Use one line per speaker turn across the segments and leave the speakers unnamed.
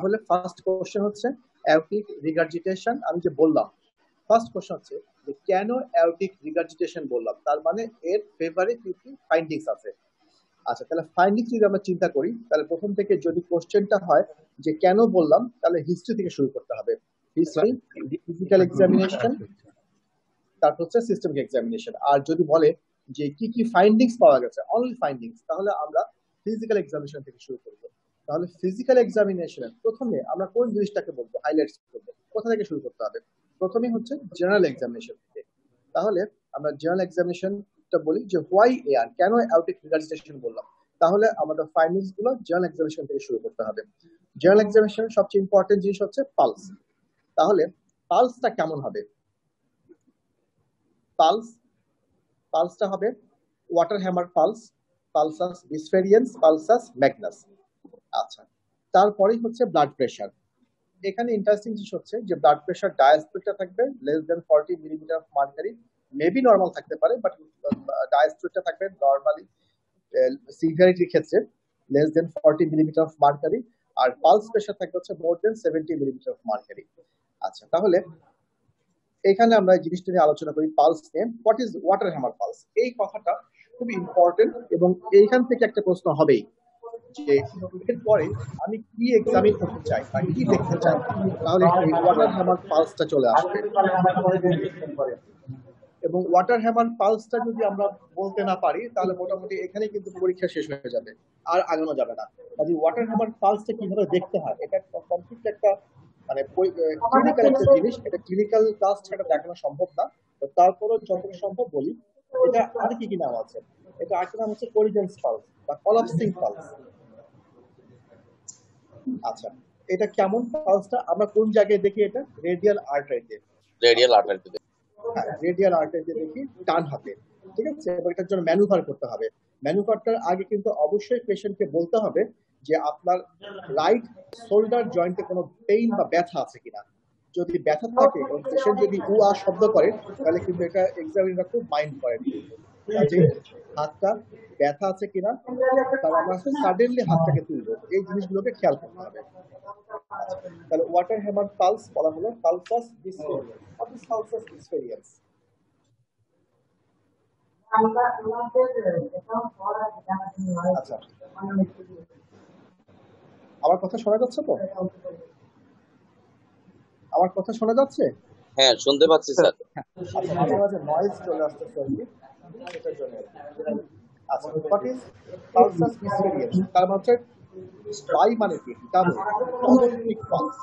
তাহলে first question হচ্ছে aortic regurgitation. আমি যে বললাম ফার্স্ট কোশ্চেন হচ্ছে যে কেন অ্যাওটিক রিগার্জিটেশন বললাম, তার মানে এর ফেভারে কি কি ফাইন্ডিংস আছে। আচ্ছা, তাহলে ফাইন্ডিংস যদি আমরা চিন্তা করি, তাহলে প্রথম থেকে যদি কোশ্চেনটা হয় যে কেন বললাম, তাহলে হিস্ট্রি থেকে শুরু করতে হবে। হিস্ট্রি, ফিজিক্যাল এক্সামিনেশন, তারপর হচ্ছে সিস্টেমিক এক্সামিনেশন। আর যদি বলে যে কি কি ফাইন্ডিংস পাওয়া গেছে, অনলি ফাইন্ডিংস, তাহলে আমরা ফিজিক্যাল এক্সামিনেশন থেকে শুরু করবো। তাহলে ফিজিক্যাল এক্সামিনেশনের প্রথমে আমরা কোন জিনিসটাকে বলবো, হাইলাইটস করবো, কোথা থেকে শুরু করতে হবে? প্রথমে হচ্ছে জেনারেল এক্সামিনেশন থেকে। তাহলে আমরা জেনারেল এক্সামিনেশনটা বলি যে হোয়াই এয়ার, কেন অ্যাওটিক রিগার্জিটেশন বললাম, তাহলে আমাদের ফাইন্ডিংস গুলো জেনারেল এক্সামিনেশন থেকে শুরু করতে হবে। জেনারেল এক্সামিনেশনের সবচেয়ে ইম্পর্টেন্ট জিনিস হচ্ছে পালস। তাহলে পালসটা কেমন হবে? পালসটা হবে water hammer pulse, pulsus bisferiens, pulsus magnus. আচ্ছা, তারপরেই হচ্ছে ব্লাড প্রেশার। এখানে ইন্টারেস্টিং জিনিস হচ্ছে যে ব্লাড প্রেশার ডায়াস্টোলিকটা থাকবে less than 40 millimetre of mercury, maybe normal থাকতে পারে, বাট ডায়াস্টোলিকটা থাকবে নর্মালি সিভিয়ারিটির ক্ষেত্রে less than 40 millimetre of mercury, আর পালস প্রেশার থাকবে হচ্ছে more than 70 millimetre of mercury. আচ্ছা, তাহলে এখানে আমরা এই জিনিসটা নিয়ে আলোচনা করি, পালস নিয়ে। What is water hammer pulse? এই কথাটা খুবই ইম্পর্টেন্ট এবং এইখান থেকে একটা প্রশ্ন হবেই যে এরপরে আমি কি এক্সামিন করতে চাই বা কি দেখতে চাই, তাহলে এই ওয়াটার হ্যামার পালসটা চলে আসবে। এবং ওয়াটার হ্যামার পালসটা যদি আমরা বলতে না পারি, তাহলে মোটামুটি এখানে কিন্তু পরীক্ষা শেষ হয়ে যাবে, আর আগানো যাবে না। কাজে ওয়াটার হ্যামার পালসটা কিভাবে দেখতে হয়, এটা কমপ্লিট একটা মানে ক্লিনিক্যাল একটা জিনিস। এটা ক্লিনিক্যাল ক্লাস ছাড়া দেখানো সম্ভব না, তো তারপরেও যতটুকু সম্ভব বলি। এটা আর কি কি নাম আছে? এটা আরেকটা নাম হচ্ছে কোরিজেন্স পালস বা কলাপসিং পালস। আচ্ছা, এটা কেমন পালসটা? আমরা কোন জায়গায় দেখি? এটা রেডিয়াল আর্টারিতে।
রেডিয়াল আর্টারিতে।
হ্যাঁ, রেডিয়াল আর্টারিতে দেখি ডান হাতে। ঠিক আছে, এবার এটার জন্য ম্যানুভার করতে হবে। ম্যানুভারটার আগে কিন্তু অবশ্যই পেশেন্টকে বলতে হবে যে আপনার রাইট শোল্ডার জয়েন্টে কোনো পেইন বা ব্যথা আছে কিনা। যদি ব্যথা থাকে এবং পেশেন্ট যদি উ আ শব্দ করে, তাহলে কিন্তু এটা এক্সামিনার খুব মাইন্ড করেন। কাজে হাতটা ব্যথা আছে কিনা, তাহলে আমরা সাডেনলি হাতটাকে তুলবো, এই জিনিসগুলোকে খেয়াল করতে হবে। তাহলে ওয়াটার হ্যামার পালস বলা হলো pulsus bisferiens. What is pulsus bisferiens? আচ্ছা, আমার কথা শোনা যাচ্ছে তো? আমার কথা শোনা যাচ্ছে?
হ্যাঁ, শুনতে পাচ্ছি স্যার।
আচ্ছা, মাঝে মাঝে নয়েজ চলে আসতেছে আর কি, এটার জন্য। আচ্ছা, হোয়াট ইজ পালসাস ডিসফেরিয়েন্স? তার মানে হচ্ছে বাই মানে কি? Double peak pulse,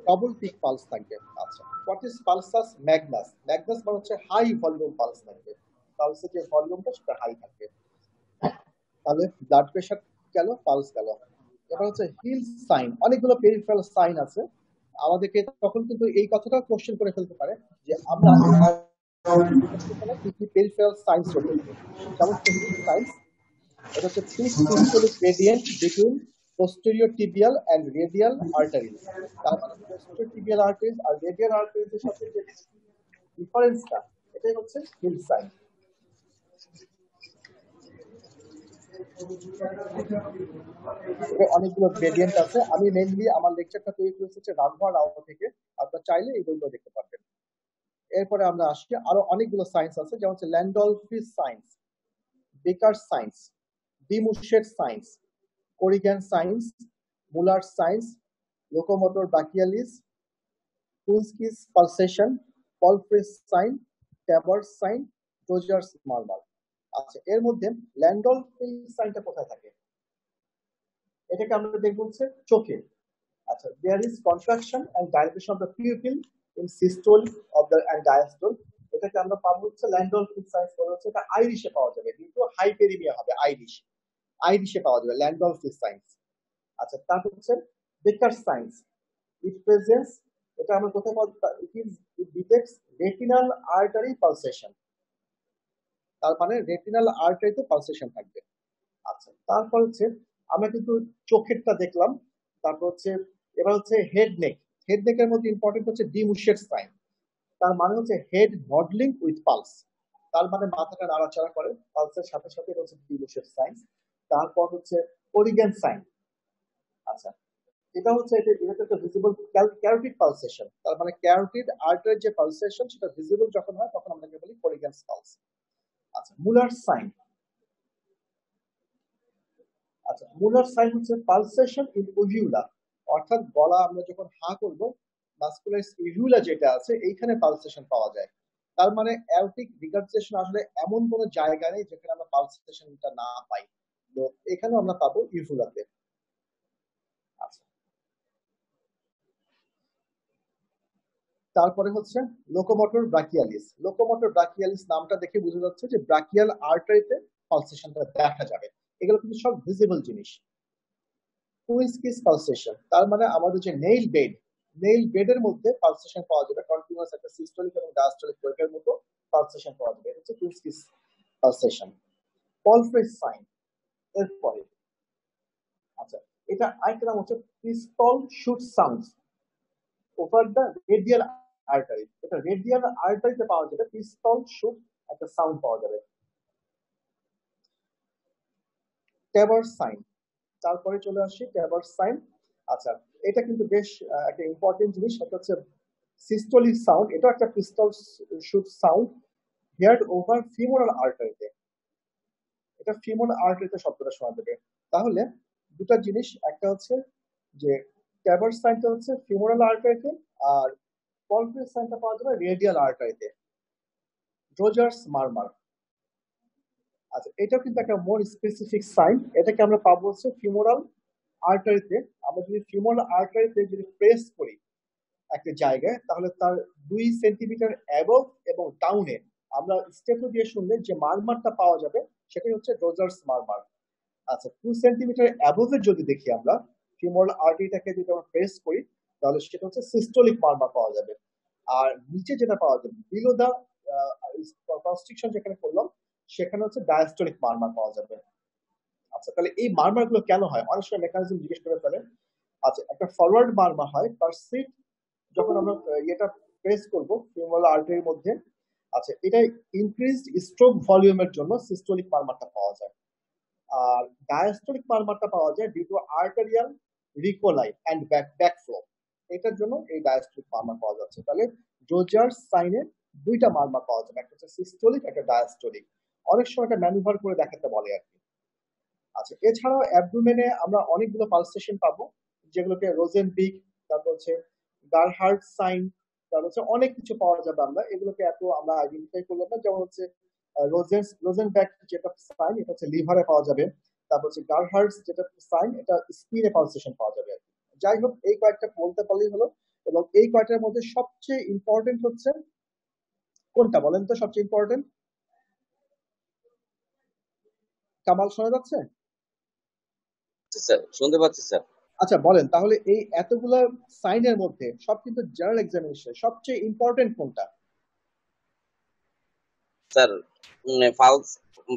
double peak pulse থাকবে। আচ্ছা, what is pulsus magnus? Magnus মানে হচ্ছে হাই ভলিউম পালস থাকবে, পালসের যে ভলিউমটা সেটা হাই থাকবে। তাহলে ব্লাড প্রেশার গেল, পালস গেল। এবার হচ্ছে হিল সাইন। অনেকগুলো পেরিফেরাল সাইন আছে, আমাদেরকে তখন কিন্তু এই কথাটা কোশ্চেন করে ফেলতে পারে যে আমরা কি কি পেরিফেরাল সাইন্স চলতে থাকে। যেমন হিল সাইন্স, এটা হচ্ছে thick systemic gradient between posterior tibial and radial arteries। তার মানে posterior tibial arteries আর radial arteries এর সাথে যে ডিফারেন্সটা, এটাই হচ্ছে হিল সাইন। অনেকগুলো গ্রেডিয়েন্ট আছে। আমি মেইনলি আমার লেকচারটা তৈরি করেছি হচ্ছে রানভার রাও থেকে, আপনারা চাইলে এই বইগুলো দেখতে পারবেন। এরপরে আমরা আসছি আরো অনেকগুলো সাইন্স আছে, যেমন হচ্ছে Landolfi's signs, Becker signs, de Musset's signs, Corrigan signs, Muller signs, locomotor brachialis, Quincke's pulsation, Palfrey's sign, Traube's sign, Duroziez's murmur. আচ্ছা, এর মধ্যে ল্যান্ডলফিস সাইনটা কোথায় থাকে? এটাকে আমরা দেখব হচ্ছে চোখে। আচ্ছা, there is contraction and dilatation of the pupil in systole of the and diastole। এটাকে আমরা পাবো হচ্ছে ল্যান্ডলফিস সাইন বলা হচ্ছে। এটা আইরিশে পাওয়া যাবে, কিন্তু হাইপেরিমিয়া হবে, আইরিশে পাওয়া যাবে ল্যান্ডলফিস সাইন। আচ্ছা, তারপর হচ্ছে বেকার সাইন্স, ইট প্রেজেন্স। এটা আমরা কোথায় পাবো? ইট ডিটেক্টস রেটিনাল আর্টারি পালসেশন। তার মানে রেটিনাল আর্টারিতে পালসেশন থাকবে। আচ্ছা, তারপর হচ্ছে আমরা কিন্তু চোখেরটা দেখলাম। তারপর হচ্ছে এবার হচ্ছে হেড নেক। হেড নেকের মধ্যে ইম্পর্টেন্ট হচ্ছে ডিমুশের সাইন। তার মানে হচ্ছে হেড মডেলিং উইথ পালস, তার মানে মাথাটা নাড়াচাড়া করে পালসের সাথে সাথে, হচ্ছে ডিমুশের সাইন। তারপর হচ্ছে কোরিগ্যান সাইন। আচ্ছা, এটা হচ্ছে এটা একটা ভিজিবল ক্যারোটিড পালসেশন, তার মানে ক্যারোটিড আর্টারির যে পালসেশন সেটা ভিজিবল যখন হয় তখন আমরা বলি কোরিগেন্স পালস। আচ্ছা, মুলার সাইন। আচ্ছা, মুলার সাইন হচ্ছে পালসেশন ইন ইভিউলা, অর্থাৎ গলা আমরা যখন হা করব মাস্কুলাস ইভিউলা যেটা আছে এইখানে পালসেশন পাওয়া যায়। তার মানে অ্যাওটিক রিগার্জেশন আসলে এমন কোন জায়গা নেই যেখানে আমরা পালসেশনটা না পাই, তো এখানেও আমরা পাবো ইভিউলাতে। আচ্ছা, তারপরে হচ্ছে লোকোমোটর ব্রাকিয়ালিস। লোকোমোটর ব্রাকিয়ালিস নামটা দেখে বোঝা যাচ্ছে যে ব্রাকিয়াল আর্টারিতে পালসেশনটা দেখা যাবে। এগুলো কিন্তু সব ভিজিবল জিনিস। টুইন্স কিস পালসেশন, তার মানে আমাদের যে নেইল বেডের মধ্যে পালসেশন পাওয়া যাবে, কন্টিনিউয়াস একটা সিস্টোলিক এবং ডায়াস্টোলিক ওয়েভের মতো পালসেশন পাওয়া যাবে, এটা হচ্ছে Quincke's pulsation. Palfrey's sign এরপরে। আচ্ছা, এটা আরেকটা নাম হচ্ছে pistol shoot sounds over the radial artery. এটা রেডিয়াল আর্টারিতে পাওয়া যাবে, পিস্তল শুট একটা সাউন্ড পাওয়া যাবে। টেবার সাইন, তারপরে চলে আসি টেবার সাইন। আচ্ছা, এটা কিন্তু বেশ একটা ইম্পর্টেন্ট জিনিস, সেটা হচ্ছে সিস্টোলিক সাউন্ড, এটা একটা pistol shoot sound heard over femoral আর্টারিতে। এটা ফিমোরাল আর্টারিতে শব্দটা শোনা যাবে। তাহলে দুটা জিনিস, একটা হচ্ছে যে টেবার সাইনটা হচ্ছে ফিমোরাল আর্টারিতে, আর পলফ্রেস সাইনটা পাওয়া যাবে রেডিয়াল আর্টারিতে। রোজার্স মারমার। আচ্ছা, এটাও কিন্তু একটা মোর স্পেসিফিক সাইন, এটাকে আমরা পাবো হচ্ছে ফিমোরাল আর্টারিতে। আমরা যদি ফিমোরাল আর্টারিতে যদি প্রেস করি একটা জায়গায়, তাহলে তার 2 সেন্টিমিটার অ্যাবভ এবং ডাউনে আমরা স্টেপো দিয়ে শুনলে যে মারমারটা পাওয়া যাবে সেটাই হচ্ছে রোজার্স মারমার। আচ্ছা, 2 সেন্টিমিটার অ্যাবভের যদি দেখি আমরা ফিমোরাল আর্টারিটাকে যদি আমরা প্রেস করি, তাহলে সেটা হচ্ছে সিস্টোলিক মারমার পাওয়া যাবে। আর নিচে যেটা পাওয়া যাবে বিলো দা কনস্ট্রিকশন যেখানে করলাম সেখানে হচ্ছে ডায়াস্টোলিক মারমার পাওয়া যাবে। আচ্ছা, তাহলে এই মারমার গুলো কেন হয়, অনেক সময় মেকানিজম জিজ্ঞেস করে ফেলে। আচ্ছা, একটা ফরওয়ার্ড মারমার হয় পার সিট যখন আমরা এটা প্রেস করব ফিমোরাল আর্টারির মধ্যে। আচ্ছা, এটা ইনক্রিজড স্ট্রোক ভলিউমের জন্য সিস্টোলিক মারমারটা পাওয়া যায়। আর ডায়াস্টোলিক মারমারটা পাওয়া যায় due to arterial recoil and backflow, এটার জন্য এই ডায়াস্টোলিক মারমার পাওয়া যাচ্ছে। তাহলে রোজার্স সাইনে দুইটা মারমার পাওয়া যাবে, একটা হচ্ছে সিস্টোলিক, একটা ডায়াস্টোলিক। অনেক সময় এটা ম্যানুভার করে দেখাতে বলে আর কি। আচ্ছা, এছাড়াও অ্যাবডোমেনে আমরা অনেকগুলো পালসেশন পাবো, যেগুলোকে রোজেনবিক, তারপর হচ্ছে গারহার্ড সাইন, তারপর হচ্ছে অনেক কিছু পাওয়া যাবে। আমরা এগুলোকে এত আমরা আইডেন্টিফাই করলাম না, যেমন হচ্ছে রোজেনব্যাক যেটা সাইন এটা হচ্ছে লিভারে পাওয়া যাবে, তারপর হচ্ছে গারহার্ড যেটা সাইন এটা স্কিনে পালসেশন পাওয়া যাবে আর কি। যাই হোক, এই কয়েকটা বলতে পারলেই হলো। এবং এই কয়টার মধ্যে সবচেয়ে ইম্পর্টেন্ট হচ্ছে কোনটা বলেন তো, সবচেয়ে ইম্পর্টেন্ট? কামাল, শোনা যাচ্ছে?
স্যার শুনতে পাচ্ছি স্যার।
আচ্ছা, বলেন তাহলে এই এতগুলো সাইনের মধ্যে সব কিন্তু জেনারেল এক্সামিনেশন সবচেয়ে ইম্পর্টেন্ট কোনটা?
স্যার ফালস,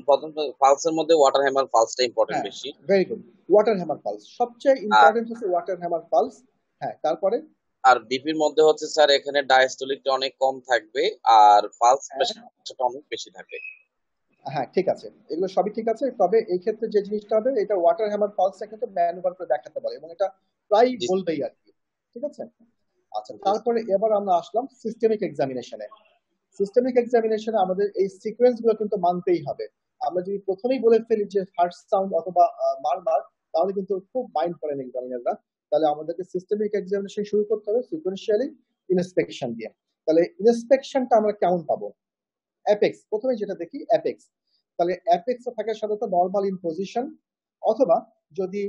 প্রথম ফালসের মধ্যে ওয়াটার হ্যামার ফালসটা ইম্পর্টেন্ট
হ্যাঁ,
বেশি।
Very good. Water hammer pulse সবচেয়ে
আর
ইম্পর্টেন্ট হচ্ছে ওয়াটার হ্যামার পালস। হ্যাঁ, তারপরে?
আর বিপির মধ্যে হচ্ছে স্যার এখানে ডায়াস্টোলিকটা অনেক কম থাকবে, আর ফালস
হ্যাঁ,
প্রেশারটা অনেক বেশি থাকবে।
হ্যাঁ, ঠিক আছে, এগুলো সবই ঠিক আছে। তবে এই ক্ষেত্রে যে জিনিসটা হবে, এটা ওয়াটার হ্যামার পালসটা কিন্তু ম্যানুভার করে দেখাতে পারে এবং এটা প্রায়
জি
বলবেই আর কি। ঠিক আছে। আচ্ছা,
জি
তারপরে এবার আমরা আসলাম সিস্টেমিক এক্সামিনেশনে। সিস্টেমিক এক্সামিনেশনে আমাদের এই সিকোয়েন্স গুলো কিন্তু মানতেই হবে। আমরা যদি প্রথমেই বলে ফেলি যে ফার্স্ট সাউন্ড অথবা মারমার, তাহলে কিন্তু খুব মাইন্ড করেন এক্সামিনাররা। তাহলে আমাদেরকে সিস্টেমিক এক্সামিনেশন শুরু করতে হবে সিকোয়েন্সিয়ালি ইন্সপেকশন দিয়ে। তাহলে ইন্সপেকশনটা আমরা কেমন পাবো? অ্যাপেক্স, প্রথমে যেটা দেখি অ্যাপেক্স। তাহলে অ্যাপেক্স থাকে সাধারণত নর্মাল ইন পজিশন, অথবা যদি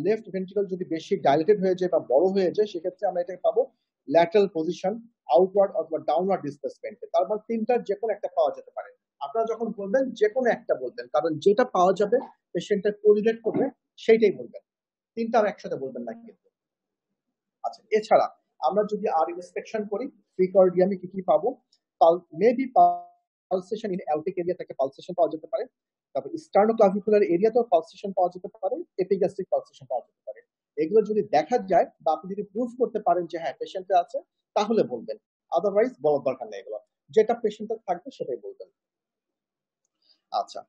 লেফট ভেন্ট্রিকল যদি বেশি ডাইলেটেড হয়ে যায় বা বড় হয়ে যায়, সেক্ষেত্রে আমরা এটাকে পাবো ল্যাটারাল পজিশন, আউটওয়ার্ড অথবা ডাউনওয়ার্ড ডিসপ্লেসমেন্টে। তার মানে তিনটার যে কোনো একটা পাওয়া যেতে পারে। আপনারা যখন বলবেন যে কোনো একটা বলবেন, কারণ যেটা পাওয়া যাবে পেশেন্টের কোরিলেট করবে সেইটাই বলবেন, তিনটার একসাথে বলবেন না কিন্তু। আচ্ছা, এছাড়া আমরা যদি আর ইন্সপেকশন করি প্রিকর্ডিয়ামে কি কি পাবো? মেবি পালসেশন ইন অ্যালটিক এরিয়া থেকে পালসেশন পাওয়া যেতে পারে, তারপর স্টার্নোক্লাভিকুলার এরিয়াতেও পালসেশন পাওয়া যেতে পারে, এপিগ্যাস্ট্রিক পালসেশন পাওয়া যেতে পারে। এগুলো যদি দেখা যায় বা আপনি যদি প্রুভ করতে পারেন যে হ্যাঁ পেশেন্টে আছে, তাহলে বলবেন, আদারওয়াইজ বলার দরকার নেই। এগুলো যেটা পেশেন্টের থাকবে সেটাই বলবেন। আচ্ছা,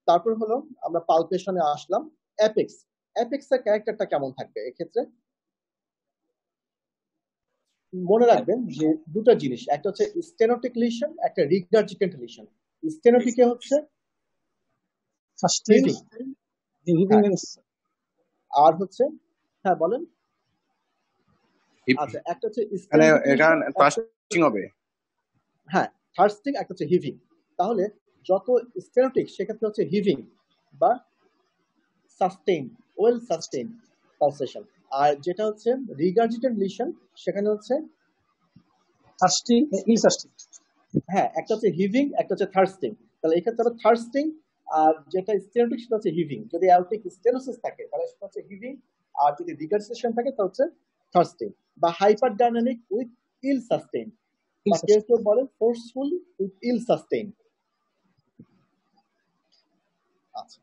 তারপর হলো আমরা পালপেশনে আসলাম। অ্যাপেক্স, অ্যাপেক্সের ক্যারেক্টারটা কেমন থাকবে এক্ষেত্রে? মনে রাখবেন যে দুটো জিনিস, একটা হচ্ছে স্টেনোটিক লিশন, একটা রিগার্জিটেন্ট লিশন। স্টেনোটিকে হচ্ছে হিভিং, আর হচ্ছে হ্যাঁ বলেন। আচ্ছা, একটা হচ্ছে স্টেনোটিক লিশন,
হবে
হ্যাঁ থার্স্টিং, একটা হচ্ছে হিভিং। তাহলে যত স্টেনোটিক সেক্ষেত্রে হচ্ছে হিভিং বা সাস্টেইন, ওয়েল সাস্টেইন পালসেশন। আর যেটা হচ্ছে রিগার্জিটেন্ট লিশন সেখানে হচ্ছে
থার্স্টিং ইনসাস্টিং।
হ্যাঁ, একটা হচ্ছে হিভিং, একটা হচ্ছে থার্স্টিং। তাহলে এক্ষেত্রে হবে থার্স্টিং, আর যেটা স্টেনোটিক সেটা হচ্ছে হিভিং। যদি অ্যালটিক স্টেনোসিস থাকে তাহলে সেটা হচ্ছে হিভিং, আর যদি রিগার্জিটেশন থাকে তাহলে হচ্ছে থার্স্টিং। বা hyper dynamic with ill sustained, বা কেউ কেউ বলে ফোর্সফুল উইথ ইল সাস্টেইন। আচ্ছা,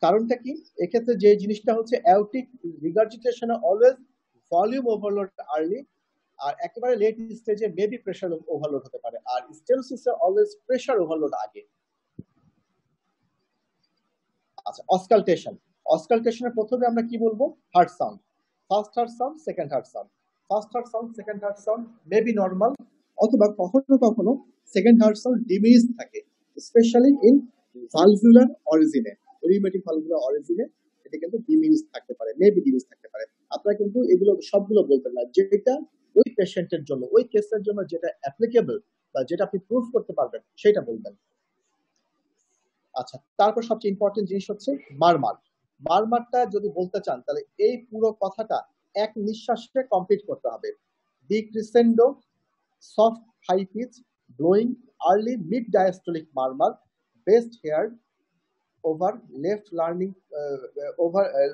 কারণটা কি? এক্ষেত্রে যে জিনিসটা হচ্ছে অ্যালটিক রিগার্জিটেশনে অলওয়েজ ভলিউম ওভারলোড আর্লি, আর একেবারে লেট স্টেজে মেবি প্রেসার ওভারলোড হতে পারে, আর স্টেনোসিসে অলওয়েজ প্রেসার ওভারলোড আগে। আচ্ছা, অসকালটেশন। অসকালটেশনের প্রথমে আমরা কি বলবো? Heart sound, first heart sound, second heart sound. First heart sound, second heart sound maybe normal, অথবা কখনো কখনো সেকেন্ড হার্ট সাউন্ড ডিমিনিশ থাকে, স্পেশালি ইন ভালভুলার অরিজিনে, রিউমেটিক ভালভুলার অরিজিনে এটা কিন্তু ডিমিনিশ থাকতে পারে, মেবি ডিমিনিশ থাকতে পারে। আপনারা কিন্তু এগুলো সবগুলো বলবেন না, যেটা ওই পেশেন্টের জন্য, ওই কেসের জন্য যেটা অ্যাপ্লিকেবল বা যেটা আপনি প্রুফ করতে পারবেন সেটা বলবেন। আচ্ছা, তারপর সবচেয়ে ইম্পর্টেন্ট জিনিস হচ্ছে মারমার। মারমারটা যদি বলতে চান তাহলে এই পুরো কথাটা এক নিঃশ্বাসে কমপ্লিট করতে হবে। Decrescendo, soft high pitch, blowing, early mid diastolic murmur, best heard over left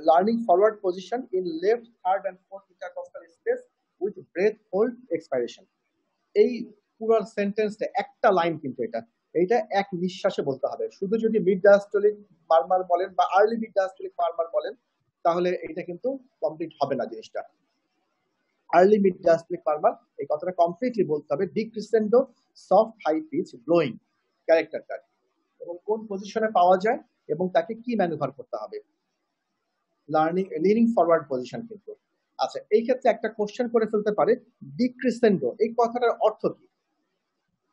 learning forward position in left, third and fourth intercostal space with breath hold expiration. এই পুরো সেন্টেন্সটা একটা লাইন, কিন্তু এটা এক নিঃশ্বাসে বলতে হবে। শুধু যদি মিড ডায়াস্টলিক মারমার বলেন বা আর্লি মিড ডায়াস্টলিক মারমার বলেন তাহলে এটা কিন্তু কমপ্লিট হবে না জিনিসটা। আর্লি মিড ডায়াস্টলিক মারমার এই কথাটা কমপ্লিটলি বলতে হবে। Decrescendo, soft high pitch, blowing ক্যারেক্টারটা, এবং কোন পজিশনে পাওয়া যায় এবং তাকে কি ম্যানুভার করতে হবে। লিনিং ফরওয়ার্ড পজিশন কিন্তু। আচ্ছা, এই ক্ষেত্রে একটা কোশ্চেন করে ফেলতে পারে, ডিক্রিসেন্ডো এই কথাটার অর্থ কি?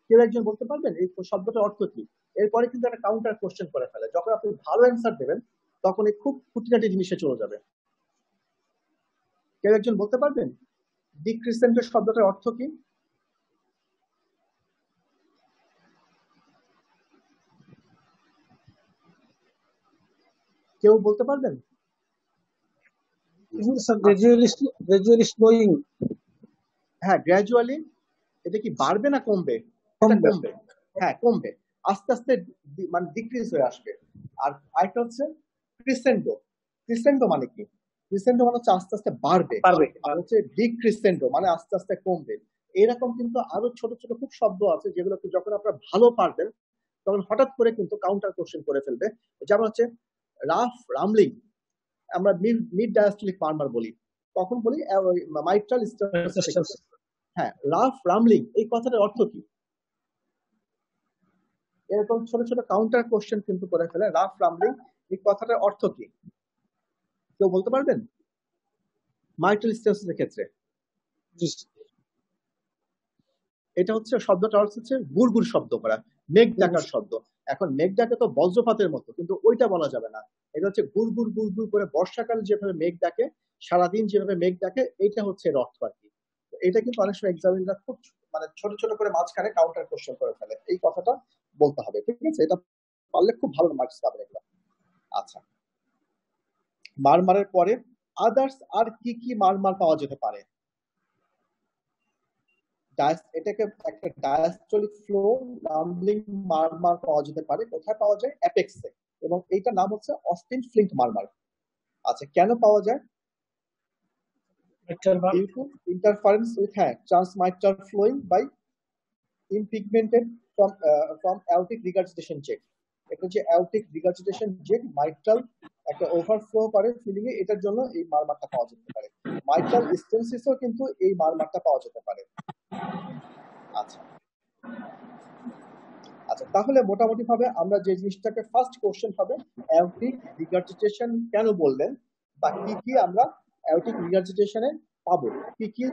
কেউ একজন বলতে পারবেন এই শব্দটার অর্থ কি? এরপরে কিন্তু একটা কাউন্টার কোশ্চেন করে ফেলে। যখন আপনি ভালো অ্যান্সার দেবেন তখন এই খুব খুঁটিনাটি জিনিসে চলে যাবে। কেউ একজন বলতে পারবেন ডিক্রিসেন্ডো শব্দটার অর্থ কি? কেউ বলতে পারবেন? হ্যাঁ, গ্র্যাজুয়ালি। এটা কি বাড়বে না কমবে? কমবে। হ্যাঁ, কমবে, আস্তে আস্তে মানে ডিক্রিজ হয়ে আসবে। আর আরেকটা হচ্ছে ক্রিসেন্ডো। ক্রিসেন্ডো মানে কি? ক্রিসেন্ডো মানে হচ্ছে আস্তে আস্তে বাড়বে, আর হচ্ছে ডিক্রিসেন্ডো মানে আস্তে আস্তে কমবে। এরকম কিন্তু আরো ছোট ছোট খুব শব্দ আছে যেগুলো যখন আপনারা ভালো পারবেন তখন হঠাৎ করে কিন্তু কাউন্টার কোশ্চেন করে ফেলবে। যেমন হচ্ছে রাফ রামলিং, আমরা মিড ডায়াস্টলিক মারমার বলি, তখন বলি মাইট্রাল স্টেনোসিস। হ্যাঁ, রাফ রামলিং এই কথাটার অর্থ কি? এরকম ছোট ছোট কাউন্টার কোশ্চেন কিন্তু করে ফেলে। রাফ রামলিং এই কথাটার অর্থ কি কেউ বলতে পারবেন? মাইট্রাল স্টেনোসিসের ক্ষেত্রে এটা হচ্ছে শব্দটা হচ্ছে গুড়গুড় শব্দ করা, মেঘ ডাকার শব্দ। এখন মেঘ ডাকে তো বজ্রপাতের মতো, কিন্তু ওইটা বলা যাবে না। এটা হচ্ছে গুড়গুড় গুড়গুড় করে বর্ষাকালে যেভাবে মেঘ ডাকে, সারাদিন যেভাবে মেঘ ডাকে, এইটা হচ্ছে এর অর্থ আর কি। এটা কিন্তু অনেক সময় এক্সামিনার খুব মানে ছোট ছোট করে মাঝখানে কাউন্টার কোশ্চেন করে ফেলে। এই কথাটা বলতে হবে, ঠিক আছে? এটা পারলে খুব ভালো মার্কস পাবেন এগুলো। আচ্ছা, মারমারের পরে আদার্স আর কি কি মারমার পাওয়া যেতে পারে? এটাকে একটা ডায়াস্টলিক ফ্লো রামব্লিং মারমার পাওয়া যেতে পারে। কোথায় পাওয়া যায়? অ্যাপেক্সে, এবং এইটার নাম হচ্ছে অস্টিন ফ্লিন্ট মারমার। আচ্ছা, কেন পাওয়া যায়? Interference with transmitral flowing by impigmented from aortic regurgitation jet. এটা হচ্ছে aortic regurgitation jet মাইট্রাল একটা ওভারফ্লো করে ফিলিং এ, এটার জন্য এই মারমারটা পাওয়া যেতে পারে। মাইট্রাল স্টেনোসিসও কিন্তু এই মারমারটা পাওয়া যেতে পারে। আচ্ছা আচ্ছা, তাহলে মোটামুটি ভাবে আমরা যে জিনিসটাকে ফার্স্ট কোশ্চেন হবে অ্যাওরটিক রিগার্জিটেশন কেন বললেন, বা কি কি আমরা অ্যাওরটিক রিগার্জিটেশনে পাবো, কি কি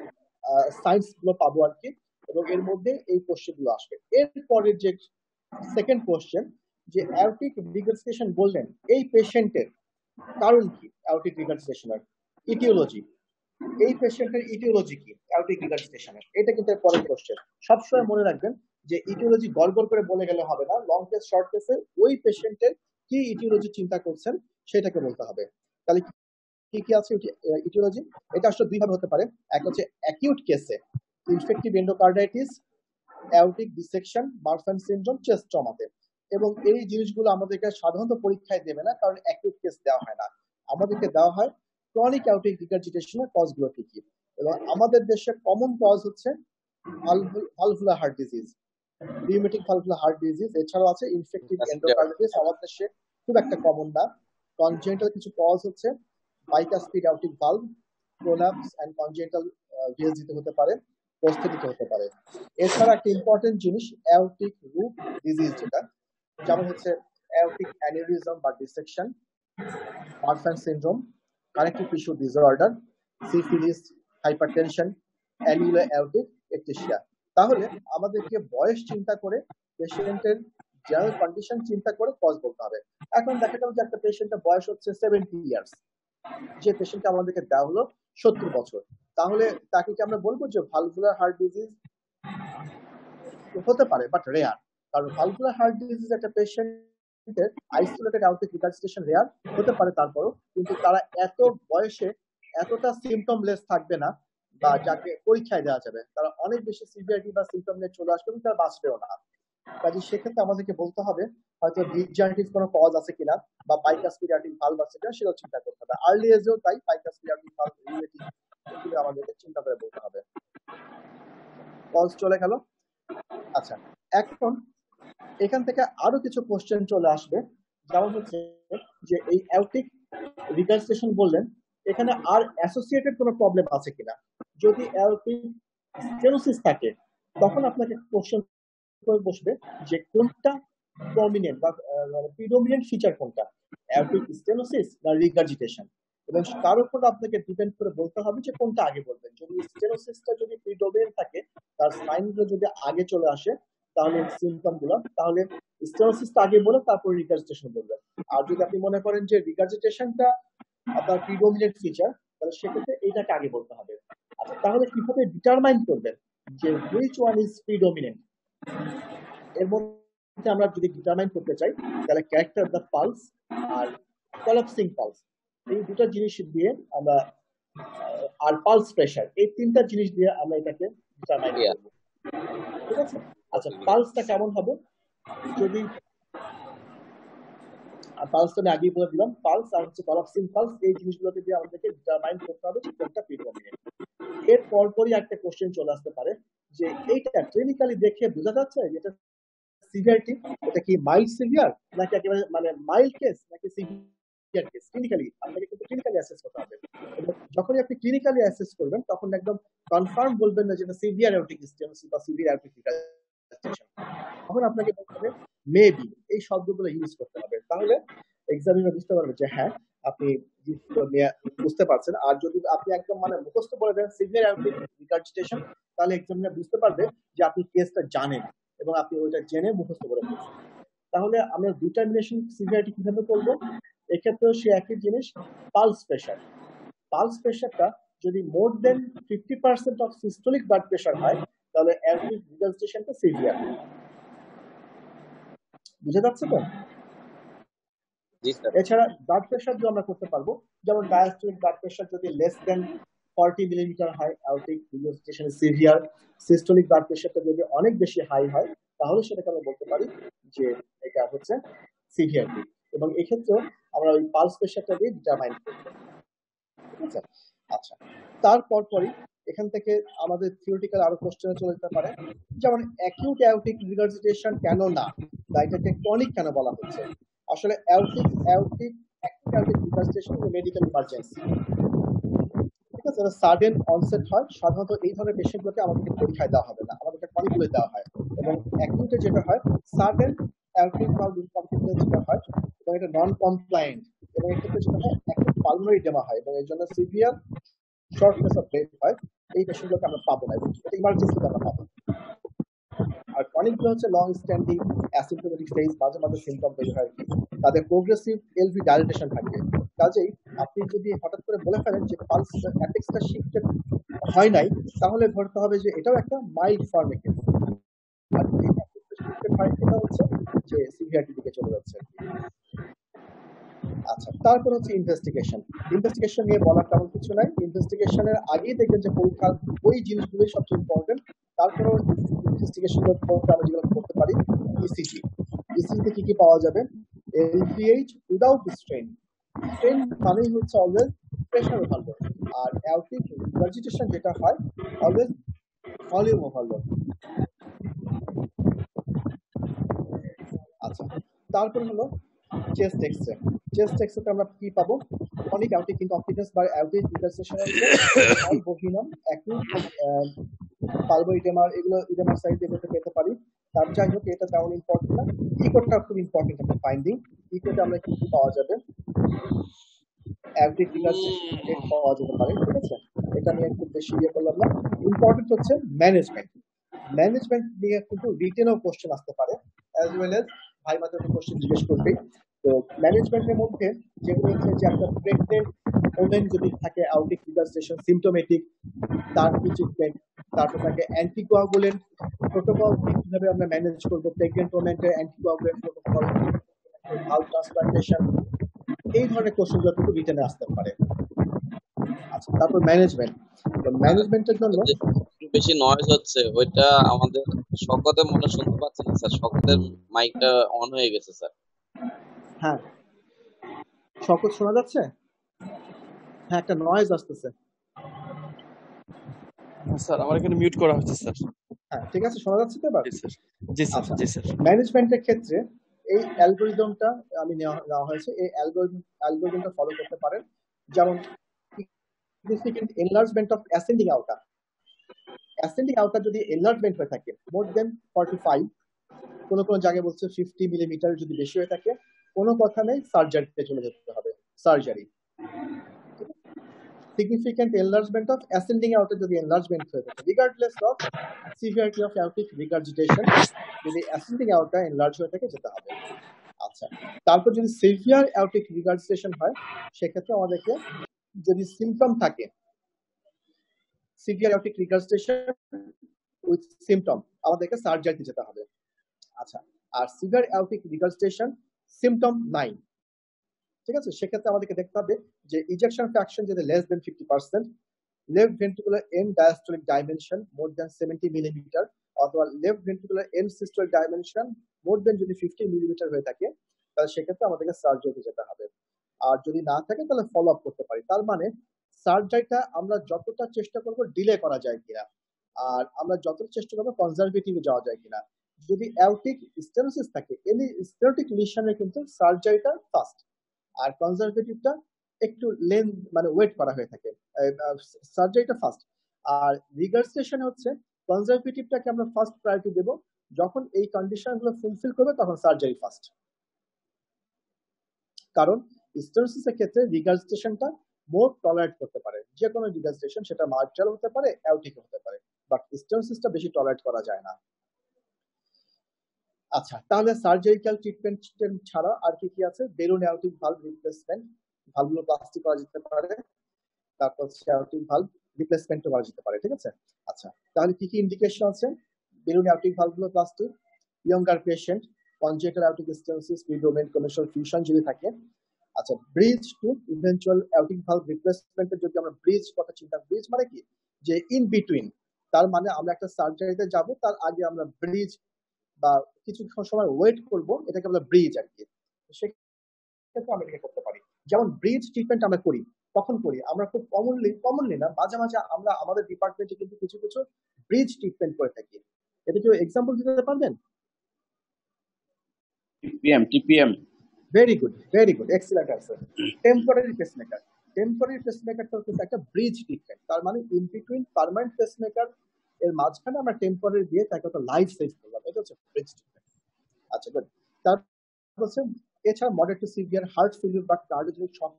সায়েন্স গুলো পাবো আর কি, এবং এর মধ্যে এই কোশ্চেন গুলো আসবে। এরপরে যে সেকেন্ড কোশ্চেন, যে অ্যাওরটিক রিগার্জিটেশন বললেন এই পেশেন্টের কারণ কি, অ্যাওরটিক রিগার্জিটেশনের ইটিওলজি, এই পেশেন্টের ইটিওলজি কি অ্যাওরটিক রিগার্জিটেশনের, এটা কিন্তু পরের কোশ্চেন। সবসময় মনে রাখবেন যে ইটিওলজি গড়গড় করে বলে গেলে হবে না, লং কেস শর্ট কেসে ওই পেশেন্টের কি ইটিওলজি চিন্তা করছেন সেটাকে বলতে হবে। তাহলে কি কি আছে ইটিওলজি? এটা আসলে দুই ভাবে হতে পারে। এক হচ্ছে অ্যাকিউট কেসে infective endocarditis, aortic dissection, Marfan syndrome, chest ট্রমাতে। এবং এই জিনিসগুলো আমাদেরকে সাধারণত পরীক্ষায় দেবে না, কারণ অ্যাকিউট কেস দেওয়া হয় না, আমাদেরকে দেওয়া হয় ক্রনিক অ্যাওরটিক রিগার্জিটেশনের কজগুলো কি কি। এবং আমাদের দেশে কমন কজ হচ্ছে valvular heart disease, rheumatic valvular heart disease, এছাড়াও আছে ইনফেক্টিভ এন্ডোকার্ডাইটিস, আমাদের দেশে খুব একটা কমন না। কনজেনিটাল কিছু কজ হচ্ছে bicuspid aortic valve, prolapse and congenital ভিএসডিতে হতে পারে, প্রস্থেটিক হতে পারে। এছাড়া একটা ইম্পর্টেন্ট জিনিস অ্যাওরটিক রুট ডিজিজ, যেমন হচ্ছে অ্যাওরটিক অ্যানিউরিজম বা dissection, Marfan syndrome, connective tissue disorder, syphilis, hypertension, annular aortic ectasia. তাহলে আমাদেরকে বয়স চিন্তা করে, পেশেন্টের জেনারেল কন্ডিশন চিন্তা করে কজ বলতে হবে। এখন দেখা গেল যে একটা পেশেন্টের বয়স হচ্ছে 70 ইয়ার্স, যে পেশেন্টকে আমাদেরকে দেওয়া হলো 70 বছর, তাহলে তাকে কি আমরা বলবো যে ভালভুলার হার্ট ডিজিজ? হতে পারে, বাট রেয়ার। কারণ ভালভুলার হার্ট ডিজিজ একটা পেশেন্টের আইসোলেটেড অ্যাওরটিক রিগার্জিটেশন রেয়ার হতে পারে, তারপরও কিন্তু তারা এত বয়সে এতটা সিমটমলেস থাকবে না, বা যাকে পরীক্ষায় দেওয়া যাবে, তারা অনেক বেশি সিভিয়ারিটি বা সিমটম নিয়ে চলে আসবে এবং তারা বাঁচবেও না। কাজে সেক্ষেত্রে আমাদেরকে বলতে হবে হয়তো ডিসজান্টিস কোনো কজ আছে কিনা, বা বাইকাস্পিড অ্যাওরটিক ভালভ আছে কিনা, সেটাও চিন্তা করতে হবে। আর্লি এজেও তাই বাইকাস্পিড অ্যাওরটিক ভালভ রিলেটিভ এগুলো আমাদেরকে চিন্তা করে বলতে হবে। কজ চলে গেল। আচ্ছা, এখন এখান থেকে আরো কিছু কোশ্চেন চলে আসবে, যেমন হচ্ছে যে এই অ্যাওরটিক রিগার্জিটেশন বললেন, এখানে আর অ্যাসোসিয়েটেড কোনো প্রবলেম আছে কিনা। যদি অ্যাওরটিক স্টেনোসিস থাকে, তখন আপনাকে কোশ্চেন করে বসবে যে কোনটা প্রমিনেন্ট বা প্রিডোমিনেন্ট ফিচার কোনটা, অ্যাওরটিক স্টেনোসিস না রিগার্জিটেশন, এবং তার উপর আপনাকে ডিপেন্ড করে বলতে হবে যে কোনটা আগে বলবেন। যদি স্টেনোসিসটা যদি প্রিডোমিনেন্ট থাকে, তার সাইনগুলো যদি আগে চলে আসে, তাহলে সিমটম গুলো, তাহলে স্টেনোসিসটা আগে বলে তারপর রিগার্জিটেশন বলবেন। আর যদি আপনি মনে করেন যে রিগার্জিটেশনটা আপনার প্রিডোমিনেন্ট ফিচার, তাহলে সেক্ষেত্রে এইটাকে আগে বলতে হবে। আচ্ছা, তাহলে কিভাবে ডিটারমাইন করবেন যে হুইচ ওয়ান ইজ প্রিডোমিনেন্ট? এর মধ্যে আমরা যদি ডিটারমাইন করতে চাই, তাহলে ক্যারেক্টার অফ দ্য পালস আর কলাপসিং পালস, এই দুটো জিনিস দিয়ে আমরা, আর পালস প্রেশার, এই তিনটা জিনিস দিয়ে আমরা এটাকে ডিটারমাইন করব। ঠিক আছে? আচ্ছা, পালসটা কেমন হবে? যদি পালসটা আমি আগেই বলে দিলাম, পালস আর হচ্ছে কলাপসিং পালস, এই জিনিসগুলোকে দিয়ে আমাদেরকে ডিটারমাইন করতে হবে যে কোনটা প্রিডোমিনেন্ট। এর পরপরই একটা কোশ্চেন চলে আসতে পারে যে এইটা ক্লিনিক্যালি দেখে বোঝা যাচ্ছে এটা সিভিয়ারিটি, এটা কি মাইল্ড সিভিয়ার নাকি একেবারে মানে মাইল্ড কেস নাকি সিভিয়ার কেস। ক্লিনিক্যালি আপনাকে কিন্তু ক্লিনিক্যালি অ্যাসেস করতে হবে, এবং যখনই আপনি ক্লিনিক্যালি অ্যাসেস করবেন তখন একদম কনফার্ম বলবেন না যেটা সিভিয়ার অ্যাওরটিক স্টেনোসিস বা সিভিয়ার অ্যাওরটিক রিগার্জিটেশন, তখন আপনাকে বলতে হবে মেবি, এই শব্দগুলো ইউজ করতে হবে। তাহলে এক্সামিনার বুঝতে পারবে যে হ্যাঁ আপনি বুঝতে পারছেন। আর যদি আপনি একদম মানে মুখস্থ বলে দেন সিভিয়ার অ্যাওরটিক রিগার্জিটেশন, তাহলে এক্সামিনার বুঝতে পারবে যে আপনি কেসটা জানেন এবং আপনি ওইটা জেনে মুখস্থ করে ফেলছেন। তাহলে আমরা ডিটারমিনেশন সিভিয়ারিটি কিভাবে করব? এক্ষেত্রেও সে একই জিনিস, পালস প্রেশার। পালস প্রেশারটা যদি মোর দেন 50% অফ সিস্টোলিক ব্লাড প্রেশার হয়, তাহলে অ্যাওরটিক রিগার্জিটেশনটা সিভিয়ার। বুঝে যাচ্ছে তো? এছাড়া ব্লাড প্রেশার দিয়ে আমরা করতে পারবো, যেমন ডায়াস্টোলিক ব্লাড প্রেশার যদি লেস দেন 40 মিলিমিটার হয়, aortic regurgitation severe. Systolic blood প্রেশারটা যদি অনেক বেশি হাই হয়, তাহলে সেটাকে আমরা বলতে পারি যে এটা হচ্ছে সিভিয়ারিটি, এবং এক্ষেত্রে আমরা ওই পালস প্রেশারটা দিয়ে ডিটারমাইন করব। ঠিক আছে? আচ্ছা, তারপর পরই এখান থেকে আমাদের থিওরিটিক্যাল আরো কোশ্চেন চলে যেতে পারে, যেমন অ্যাকিউট অ্যাওরটিক রিগার্জিটেশন কেন না, বা এটাকে ক্রনিক কেন বলা হচ্ছে। আসলে অ্যাওরটিক রিগার্জিটেশন হলো মেডিকেল ইমার্জেন্সি। ঠিক আছে? সাডেন অনসেট হয়, সাধারণত এই ধরনের পেশেন্টগুলোকে আমাদেরকে পরীক্ষায় দেওয়া হবে না, আমাদেরকে ক্রনিকগুলো দেওয়া হয়। এবং অ্যাকিউটে যেটা হয় সাডেন অ্যাওরটিক ভালভ ইনকমপ্লিটেন্স যেটা হয়, এবং এটা নন কমপ্লায়েন্ট, এবং এক্ষেত্রে যেটা হয় অ্যাকিউট পালমোনারি এডেমা হয়, এবং এর জন্য সিভিয়ার শর্টনেস অফ ব্রেথ হয়, এই পেশেন্টগুলোকে আমরা পাবো না, এটা ইমার্জেন্সিতে আমরা পাবো। আর অনেকগুলো হচ্ছে লং স্ট্যান্ডিং অ্যাসিম্পটোমেটিক স্টেজ, মাঝে মাঝে সিমটম তৈরি হয় কি, তাদের প্রোগ্রেসিভ এলভি ডাইলেটেশন থাকবে। কাজেই আপনি যদি হঠাৎ করে বলে ফেলেন যে পালস অ্যাপেক্সটা শিফটেড হয় নাই, তাহলে ধরতে হবে যে এটাও একটা মাইল্ড ফর্মের কেস। আর এই অ্যাপেক্সটা শিফটেড হয় এটা হচ্ছে যে সিভিয়ারিটির দিকে চলে যাচ্ছে আর কি। আচ্ছা, তারপর হচ্ছে ইনভেস্টিগেশন। ইনভেস্টিগেশন নিয়ে বলার তেমন কিছু নাই, ইনভেস্টিগেশনের আগেই দেখবেন যে পরীক্ষার ওই জিনিসগুলোই সবচেয়ে ইম্পর্টেন্ট। তারপরেও ইনভেস্টিগেশন করতে আমরা যেগুলো করতে পারি, ইসিজি। ইসিজিতে কি কি পাওয়া যাবে? এলভিএইচ উইদাউট স্ট্রেন। স্ট্রেন মানেই হচ্ছে অলওয়েজ প্রেশার ওভারলোড, আর অ্যালটিক রিগার্জিটেশন যেটা হয় অলওয়েজ ভলিউম ওভারলোড। আচ্ছা, তারপর হলো চেস্ট এক্স-রে। চেস্ট এক্স-রেতে আমরা কি পাবো? ক্রনিক অ্যাউটিক ইনকম্পিটেন্স বা অ্যাউটিক রিগার্জিটেশনের বহিনম অ্যাকিউট পালভো ইডেমার, এগুলো ইডেমার সাইড এগুলোতে পেতে পারি। তার যাই হোক, এটা তেমন ইম্পর্টেন্ট না। ইকোটা খুব ইম্পর্টেন্ট একটা ফাইন্ডিং। ইকোতে আমরা কি কি পাওয়া যাবে? অ্যাউটিক রিগার্জিটেশন পাওয়া যেতে পারে, ঠিক আছে? এটা নিয়ে খুব বেশি ইয়ে করলাম না। ইম্পর্টেন্ট হচ্ছে ম্যানেজমেন্ট। ম্যানেজমেন্ট নিয়ে কিন্তু রিটেনও কোশ্চেন আসতে পারে, অ্যাজ ওয়েল এজ ভাই মাত্র কোশ্চেন জিজ্ঞেস করবে। তো ম্যানেজমেন্টের মধ্যে যেগুলো হচ্ছে যে একটা প্রেগনেন্ট ওমেন যদি থাকে অ্যাউটিক রিগার্জিটেশন সিমটোমেটিক, তার কি ট্রিটমেন্ট, তারপর থাকে অ্যান্টিকোয়াগুলেন্ট প্রোটোকল, কিভাবে আমরা ম্যানেজ করব প্রেগনেন্ট ওমেন্টের অ্যান্টিকোয়াগুলেন্ট প্রোটোকল, ভালভ ট্রান্সপ্লান্টেশন, এই ধরনের কোশ্চেনগুলো কিন্তু রিটেনে আসতে পারে। আচ্ছা, তারপর ম্যানেজমেন্ট। তো ম্যানেজমেন্টের জন্য
একটু বেশি নয়েজ হচ্ছে, ওইটা আমাদের শকতে মনে শুনতে পাচ্ছি না স্যার, শকতের মাইকটা অন হয়ে গেছে স্যার।
হ্যাঁ, শকত শোনা যাচ্ছে? হ্যাঁ, একটা নয়েজ আসতেছে।
স্যার আমার এখানে মিউট করা হচ্ছে স্যার।
হ্যাঁ, ঠিক আছে, শোনা যাচ্ছে তো এবার?
জি স্যার, জি স্যার,
আচ্ছা,
জি স্যার।
ম্যানেজমেন্টের ক্ষেত্রে এই অ্যালগরিদমটা আমি নেওয়া হয়েছে, এই অ্যালগরিদমটা ফলো করতে পারেন। যেমন significant enlargement of ascending aorta. Ascending aorta যদি এনলার্জমেন্ট হয়ে থাকে মোর দেন 45, কোনো কোনো জায়গায় বলছে 50 মিলিমিটার যদি বেশি হয়ে থাকে, কোনো কথা নেই, সার্জারিতে চলে যেতে হবে, surgery. Significant enlargement of ascending aorta যদি enlargement হয়ে থাকে, regardless of severity of aortic regurgitation, যদি ascending aorta enlarge হয়ে থাকে যেতে হবে। আচ্ছা, তারপর যদি severe aortic regurgitation হয়, সেক্ষেত্রে আমাদেরকে যদি সিম্পটম থাকে, severe aortic regurgitation with symptom, আমাদেরকে সার্জারিতে যেতে হবে। আচ্ছা, আর severe aortic regurgitation symptom নাই, ঠিক আছে, সেক্ষেত্রে আমাদেরকে দেখতে হবে যে ইজেকশন ফ্র্যাকশন যদি less than 50%, left ventricular end diastolic dimension more than 70 millimetre, অথবা left ventricular end systolic dimension more than যদি 50 মিলিমিটার হয়ে থাকে, তাহলে সেক্ষেত্রে আমাদেরকে সার্জারিতে যেতে হবে। আর যদি না থাকে তাহলে ফলো আপ করতে পারি। তার মানে সার্জারিটা আমরা যতটা চেষ্টা করব ডিলে করা যায় কিনা, আর আমরা যতটা চেষ্টা করবো কনজারভেটিভে যাওয়া যায় কিনা। যদি অ্যাওটিক স্টেনোসিস থাকে, এনি স্টেনোটিক লিশনে কিন্তু সার্জারিটা ফাস্ট, আর কনজারভেটিভটা একটু লেন্থ মানে ওয়েট করা হয়ে থাকে, সার্জারিটা ফাস্ট। আর রিগার্জিটেশন হচ্ছে কনজারভেটিভটাকে আমরা ফার্স্ট প্রায়োরিটি দেব, যখন এই কন্ডিশনগুলো ফুলফিল করবে তখন সার্জারি ফাস্ট। কারণ স্টেনোসিসের ক্ষেত্রে রিগার্জিটেশনটা মোর টলারেট করতে পারে, যে কোনো রিগার্জিটেশন, সেটা মার্চাল হতে পারে, অ্যাওটিক হতে পারে, বাট স্টেনোসিসটা বেশি টলারেট করা যায় না। আচ্ছা, তাহলে সার্জারিক্যাল ট্রিটমেন্ট ছাড়া আর কি কি আছে? Balloon aortic valve replacement, valvuloplasty করা যেতে পারে, তারপর অ্যাওটিক ভালভ রিপ্লেসমেন্টও করা যেতে পারে, ঠিক আছে। আচ্ছা, তাহলে কি কি ইন্ডিকেশন আছে balloon aortic valvuloplasty? Younger patient, congenital aortic stenosis with doming commissural fusion যদি থাকে। আচ্ছা, bridge to eventual aortic valve রিপ্লেসমেন্টের যদি আমরা ব্রিজ কথা চিন্তা, ব্রিজ মানে কি, যে ইন বিটুইন, তার মানে আমরা একটা সার্জারিতে যাব, তার আগে আমরা ব্রিজ বা কিছু সময় ওয়েট করব, এটাকে আমরা ব্রিজ আর কি, সেক্ষেত্রে আমরা এটাকে করতে পারি। যেমন ব্রিজ ট্রিটমেন্ট আমরা করি, কখন করি আমরা? খুব কমনলি না, মাঝে মাঝে আমরা আমাদের ডিপার্টমেন্টে কিন্তু কিছু কিছু ব্রিজ ট্রিটমেন্ট করে থাকি। এটা কেউ এক্সাম্পল দিতে পারবেন?
TPM.
Very good, excellent answer. Temporary pacemaker, temporary পেসমেকারটা কিন্তু একটা ব্রিজ ট্রিটমেন্ট, তার মানে ইন বিটুইন পার্মানেন্ট পেসমেকার এর মাঝখানে আমরা টেম্পোরারি দিয়ে তাকে একটা লাইফ সেভ করলাম, এটা হচ্ছে ব্রিজ ট্রিটমেন্ট। আচ্ছা, গুড। তারপর হচ্ছে এছাড়া moderate to severe heart failure বা কার্ডিওজেনিক শক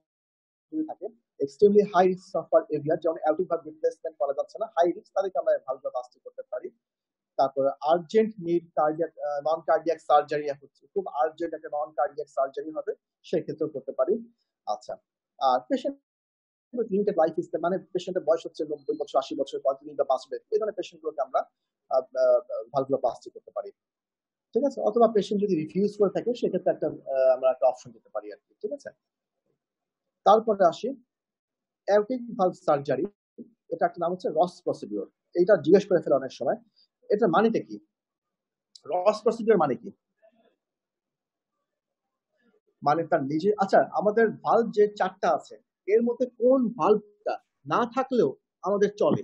যদি থাকে, extremely high risk suffer area যেমন অ্যালটিক ভালভ রিপ্লেসমেন্ট করা যাচ্ছে না, হাই রিস্ক, তাদেরকে আমরা ভালভুলা প্লাস্টি করতে পারি। তারপরে আর্জেন্ট নিড কার্ডিয়াক নন কার্ডিয়াক সার্জারি হচ্ছে, খুব আর্জেন্ট একটা নন কার্ডিয়াক সার্জারি হবে, সেক্ষেত্রেও করতে পারি। আচ্ছা, আর পেশেন্ট লিমিটেড লাইফ স্প্যান মানে পেশেন্টের বয়স হচ্ছে 90 বছর 80 বছর, কতদিন বা বাঁচবে, এই ধরনের পেশেন্টগুলোকে আমরা ভালভুলা প্লাস্টি করতে পারি। ঠিক আছে, অথবা পেশেন্ট যদি রিফিউজ করে থাকে সেক্ষেত্রে আমরা একটা অপশন দিতে পারি আর কি। ঠিক আছে, তারপরে আসি অ্যাওরটিক ভালভ সার্জারি। এটা একটা নাম হচ্ছে রস প্রসিডিওর। এইটা জিজ্ঞেস করে ফেলে অনেক সময়, এটা মানেটা কি, রস প্রসিডিওর মানে কি? মানে তার নিজে, আচ্ছা আমাদের ভালভ যে 4টা আছে এর মধ্যে কোন ভালভটা না থাকলেও আমাদের চলে?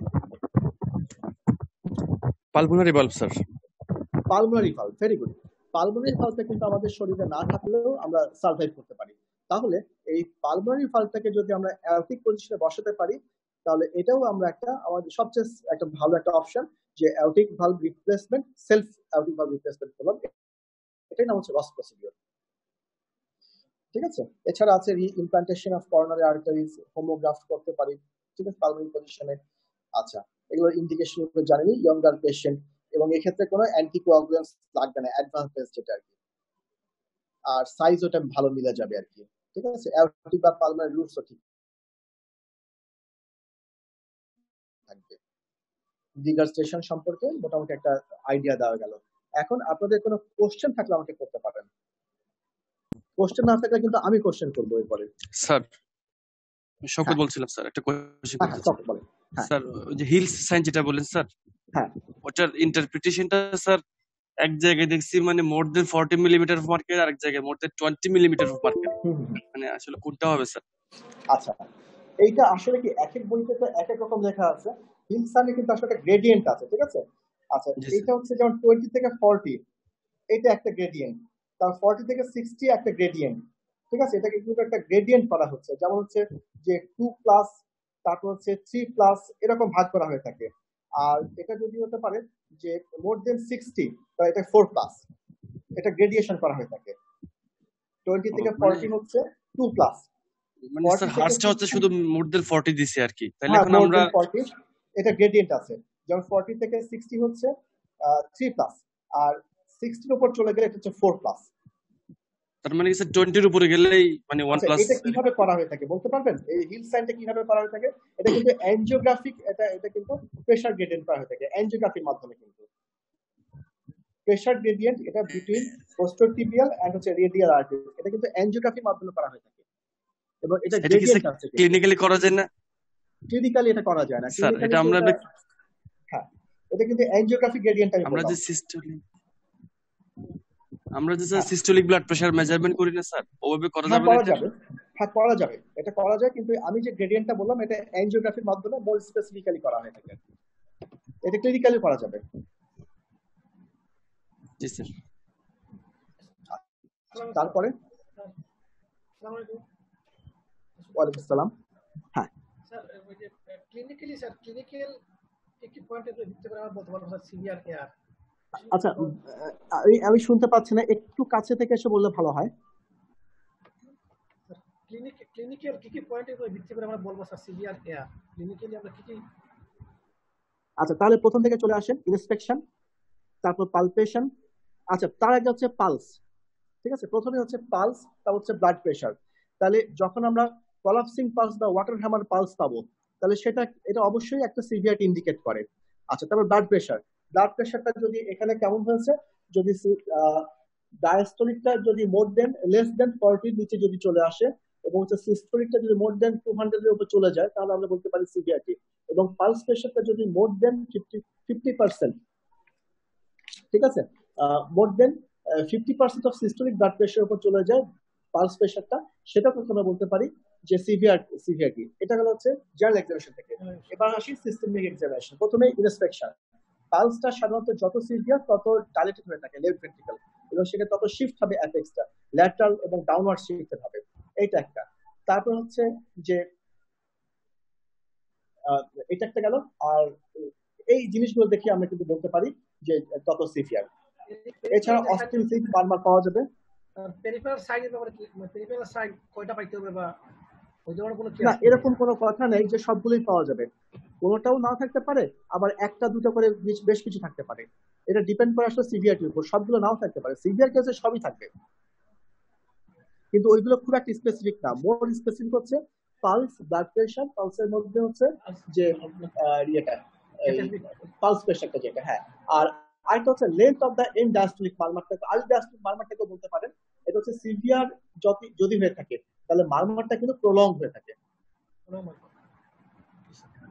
Pulmonary valve sir.
Pulmonary valve, very good. Pulmonary ভালভটা কিন্তু আমাদের শরীরে না থাকলেও আমরা সার্ভাইভ করতে পারি। তাহলে এই পালমোনারি ভালভটাকে যদি আমরা অ্যাওরটিক পজিশনে বসাতে পারি তাহলে এটাও আমরা আমাদের সবচেয়ে একটা ভালো একটা অপশন, যে aortic valve replacement, self aortic valve replacement করলাম, এটাই নাম হচ্ছে রস প্রসিডিওর। ঠিক আছে, এছাড়া আছে রি-ইমপ্লান্টেশন অফ করোনারি আর্টারিজ, হোমোগ্রাফট করতে পারি। ঠিক আছে, পালমোনারি পজিশনে। আচ্ছা, এগুলোর ইন্ডিকেশন গুলো জানেনি, ইয়ঙ্গার পেশেন্ট, এবং এক্ষেত্রে কোনো অ্যান্টিকোয়াগুলেন্টস লাগবে না, অ্যাডভান্স যেটা আর কি। আর সাইজ ওটা ভালো মিলে যাবে আর কি। ঠিক আছে, অ্যাওরটিক বা পালমোনারি রুটসও ঠিক থাকবে। রিগার্সটেশন সম্পর্কে মোটামুটি একটা আইডিয়া দেওয়া গেল। এখন আপনাদের কোনো কোশ্চেন থাকলে আমাকে করতে পারেন, কোশ্চেন না থাকলে কিন্তু আমি কোশ্চেন করবো এরপরে।
স্যার শওকত
হ্যাঁ
বলছিলাম স্যার, একটা কোশ্চেন
হ্যাঁ
করতে চাই।
সব বলেন। হ্যাঁ
স্যার ওই যে হিলস সাইন যেটা বলেন স্যার,
হ্যাঁ
ওটার ইন্টারপ্রিটেশনটা স্যার এক জায়গায় দেখছি মানে মোর দেন 40 মিলিমিটার অফ মার্কেট, আরেক জায়গায় মোর দেন 20 মিলিমিটার অফ মার্কেট, মানে আসলে কোনটা হবে স্যার?
আচ্ছা, এইটা আসলে কি এক এক বইতে তো এক এক রকম লেখা আছে। হিলসানে কিন্তু আসলে একটা গ্রেডিয়েন্ট আছে। ঠিক আছে, আচ্ছা
জি
এটা
স্যার।
হচ্ছে যেমন 20 থেকে 40 এটা একটা গ্রেডিয়েন্ট, তার 40 থেকে 60 একটা গ্রেডিয়েন্ট। ঠিক আছে, এটাকে কিন্তু একটা গ্রেডিয়েন্ট করা হচ্ছে, যেমন হচ্ছে যে 2 প্লাস, তারপর হচ্ছে 3 প্লাস, এরকম ভাগ করা হয়ে থাকে। আর এটা যদি হতে পারে যে মোর দেন 60, তাহলে এটা 4 প্লাস, এটা গ্রেডিয়েশন করা হয়ে থাকে। 20 থেকে 40 হচ্ছে 2 প্লাস,
মানে
40
স্যার
থেকে
হার্সটা হচ্ছে
60,
শুধু মোর দেন 40 দিছে আর কি, তাহলে
হ্যাঁ
এখন
মোর
আমরা
দেন 40, এটা গ্রেডিয়েন্ট আছে। যেমন 40 থেকে 60 হচ্ছে 3 প্লাস, আর 60 এর উপর চলে গেলে এটা হচ্ছে 4 প্লাস।
তার মানে স্যার 20 এর উপরে গেলেই মানে 1
আচ্ছা,
প্লাস।
এটা কিভাবে করা হয়ে থাকে বলতে পারবেন? এই হিল সাইনটা কিভাবে করা হয়ে থাকে? এটা কিন্তু অ্যানজিওগ্রাফিক, এটা কিন্তু প্রেসার গ্রেডিয়েন্ট করা হয়ে থাকে অ্যানজিওগ্রাফির মাধ্যমে। কিন্তু প্রেসার গ্রেডিয়েন্ট এটা বিটুইন পোস্টোটিবিয়াল এন্ড হচ্ছে রেডিয়াল আর্টারি, এটা কিন্তু অ্যানজিওগ্রাফির মাধ্যমে করা হয়ে থাকে, এবং এটা
এটা কি স্যার
গ্রেডিয়েন্ট আছে।
ক্লিনিক্যালি করা যায় না
ক্লিনিক্যালি এটা করা যায় না,
স্যার?
ক্লিনিক্যালি
এটা আমরা
হ্যাঁ, এটা কিন্তু অ্যানজিওগ্রাফিক গ্রেডিয়েন্ট আমি
আমরা
বললাম।
যে sir systolic blood pressure measurement করি না স্যার, ওভাবে করা
হ্যাঁ
যাবে না
করা
এটা?
যাবে, হ্যাঁ করা যাবে, এটা করা যায়, কিন্তু আমি যে গ্রেডিয়েন্টটা বললাম এটা অ্যানজিওগ্রাফির মাধ্যমে মোর স্পেসিফিক্যালি করা হয়ে থাকে, এটা ক্লিনিক্যালি করা যাবে।
জি স্যার।
তারপরে ওয়ালাইকুম আসসালাম। হ্যাঁ
স্যার ওই যে ক্লিনিক্যালি স্যার ক্লিনিক্যাল কি পয়েন্টে ভিত্তি করে আমরা বলতে পারবো স্যার সিভিয়ার এয়ার?
আচ্ছা, আমি শুনতে পাচ্ছি না, একটু কাছে থেকে এসে বললে ভালো হয়।
ক্লিনিক্যাল কি পয়েন্টের উপর ভিত্তি করে আমরা বলবো স্যার সিভিয়ার এয়ার? ক্লিনিক্যালি আমরা কি
আচ্ছা, তাহলে প্রথম থেকে চলে আসেন, ইন্সপেকশন, তারপর পালপেশন। আচ্ছা, তার আগে হচ্ছে পালস। ঠিক আছে, প্রথমে হচ্ছে পালস, তারপর হচ্ছে ব্লাড প্রেশার। তাহলে যখন আমরা কলাপসিং পালস বা ওয়াটার হ্যামার পালস পাবো, তাহলে এটা অবশ্যই একটা সিভিয়ারিটি ইন্ডিকেট করে। আচ্ছা, তারপর ব্লাড প্রেশার, ব্লাড প্রেশারটা যদি এখানে কেমন হয়েছে, যদি ডায়াস্টোলিকটা যদি লেস দেন 40 নিচে যদি চলে আসে, এবং হচ্ছে সিস্টোলিকটা যদি মোর দেন 200 এর উপর চলে যায়, তাহলে আমরা বলতে পারি সিভিয়ারিটি। এবং পালস প্রেশারটা যদি মোর দেন 50%, ঠিক আছে, মোর দেন 50% অফ সিস্টোলিক ব্লাড প্রেশারের উপর চলে যায় পালস প্রেশারটা, সেটা কিন্তু আমরা বলতে পারি যে সিভিয়ারিটি। এটা হলো হচ্ছে জেনারেল এক্সামিনেশন থেকে। এবার আসি সিস্টেমিক এক্সামিনেশন। প্রথমে ইন্সপেকশন। পালসটা সাধারণত যত সিভিয়ার তত ডাইলেটেড হয়ে থাকে লেফট ভেন্ট্রিকল, এবং সেটা তত শিফট হবে অ্যাপেক্সটা, ল্যাটারাল এবং ডাউনওয়ার্ড শিফটেড হবে, এইটা একটা। তারপর হচ্ছে যে এটা একটা গেল। আর এই জিনিসগুলো দেখে আমরা কিন্তু বলতে পারি যে তত সিভিয়ার। এছাড়া অস্টিওসিস বারবার পাওয়া যাবে।
পেরিফেরাল সাইনের ব্যাপারে কি, পেরিফেরাল সাইন কয়টা পাইতে হবে বা ওই ধরনের কোনো কি
না,
আছে?
এরকম কোনো কথা নেই যে সবগুলোই পাওয়া যাবে, কোনোটাও না থাকতে পারে, আবার একটা দুটো করে বেশ কিছু থাকতে পারে। এটা ডিপেন্ড করে আসলে সিভিয়ারিটির উপর, সবগুলো নাও থাকতে পারে। সিভিয়ার কেসে সবই থাকবে, কিন্তু ওইগুলো খুব একটা স্পেসিফিক না। মোর স্পেসিফিক হচ্ছে পালস, ব্লাড প্রেশার, পালসের মধ্যে হচ্ছে যে ইয়েটা, এই পালস প্রেশারটা যেটা, হ্যাঁ। আর আরেকটা হচ্ছে length of the end diastolic মারমারটাকে, আল ডায়াস্টোলিক মারমারটাকে বলতে পারেন। এটা হচ্ছে সিভিয়ার যদি হয়ে থাকে তাহলে মারমারটা কিন্তু প্রলং হয়ে থাকে,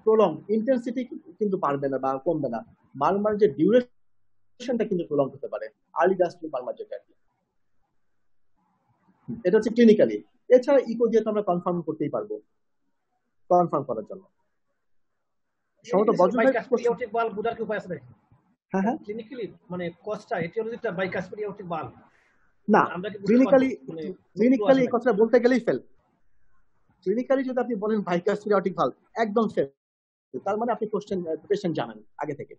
প্রলং ইন্টেন্সিটি কিন্তু বাড়বে না বা কমবে না, মারমার যে ডিউরেশনটা কিন্তু প্রলং হতে পারে, আর্লি ডায়াস্টোলিক মারমার যেটা। এটা হচ্ছে ক্লিনিক্যালি। এছাড়া ইকো দিয়ে তো আমরা কনফার্ম করতেই পারবো, কনফার্ম করার জন্য। সম্ভবত বজ্রভাই
বাইকাসপিরিয়াটিক বাল্ব বুঝার কি উপায় আছে নাকি?
হ্যাঁ হ্যাঁ,
ক্লিনিক্যালি মানে কস্টটা এটিওলজিটা বাইকাসপিরিয়াটিক বাল্ব
না
আমরা কি
ক্লিনিক্যালি,
মানে
ক্লিনিক্যালি এই কথাটা বলতে গেলেই ফেল। ক্লিনিক্যালি যদি আপনি বলেন বাইকাসপিরিয়াটিক ভালভ, একদম ফেল। তার মানে আপনি পেশেন্ট জানেন আগে থেকে,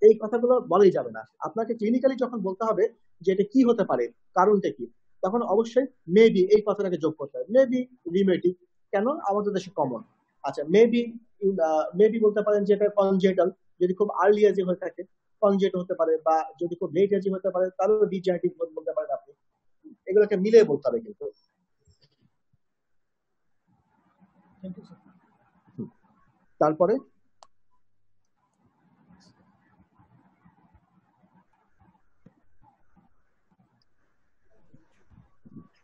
এই কথাগুলো বলাই যাবে না। আপনাকে ক্লিনিক্যালি যখন বলতে হবে যে এটা কি হতে পারে, কারণটা কি, তখন অবশ্যই মেবি এই কথাটাকে যোগ করতে হবে। মেবি রিমেটিক, কেন, আমাদের দেশে কমন। আচ্ছা, মেবি মেবি বলতে পারেন যে এটা কনজেটাল, যদি খুব আর্লি এজে হয়ে থাকে কনজেট হতে পারে, বা যদি খুব লেট এজে হতে পারে তাহলে ডিজেনারেটিভ বলতে পারেন আপনি। এগুলোকে মিলিয়ে বলতে হবে কিন্তু। তারপরে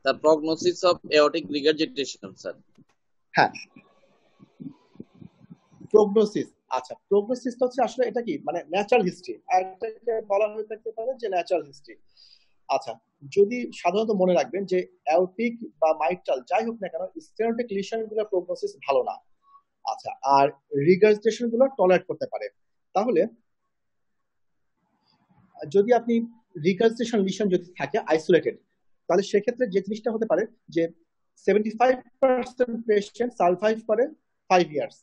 The prognosis of aortic regurgitation, sir.
হ্যাঁ, প্রগনোসিস। আচ্ছা, প্রগনোসিসটা হচ্ছে আসলে এটা কি, মানে ন্যাচারাল হিস্ট্রি, আর এটাকে বলা হয়ে থাকতে পারে যে ন্যাচারাল হিস্ট্রি। আচ্ছা, যদি সাধারণত মনে রাখবেন যে অ্যাওরটিক বা মাইট্রাল যাই হোক না কেন, স্টেনোটিক লিশন গুলো প্রগনোসিস ভালো না। আচ্ছা, আর রিগার্জিটেশন গুলো টলারেট করতে পারে। তাহলে যদি আপনি রিগার্জিটেশন লিশন যদি থাকে আইসোলেটেড, তাহলে সেক্ষেত্রে যে জিনিসটা হতে পারে যে 75% পেশেন্ট সার্ভাইভ করে 5 ইয়ার্স,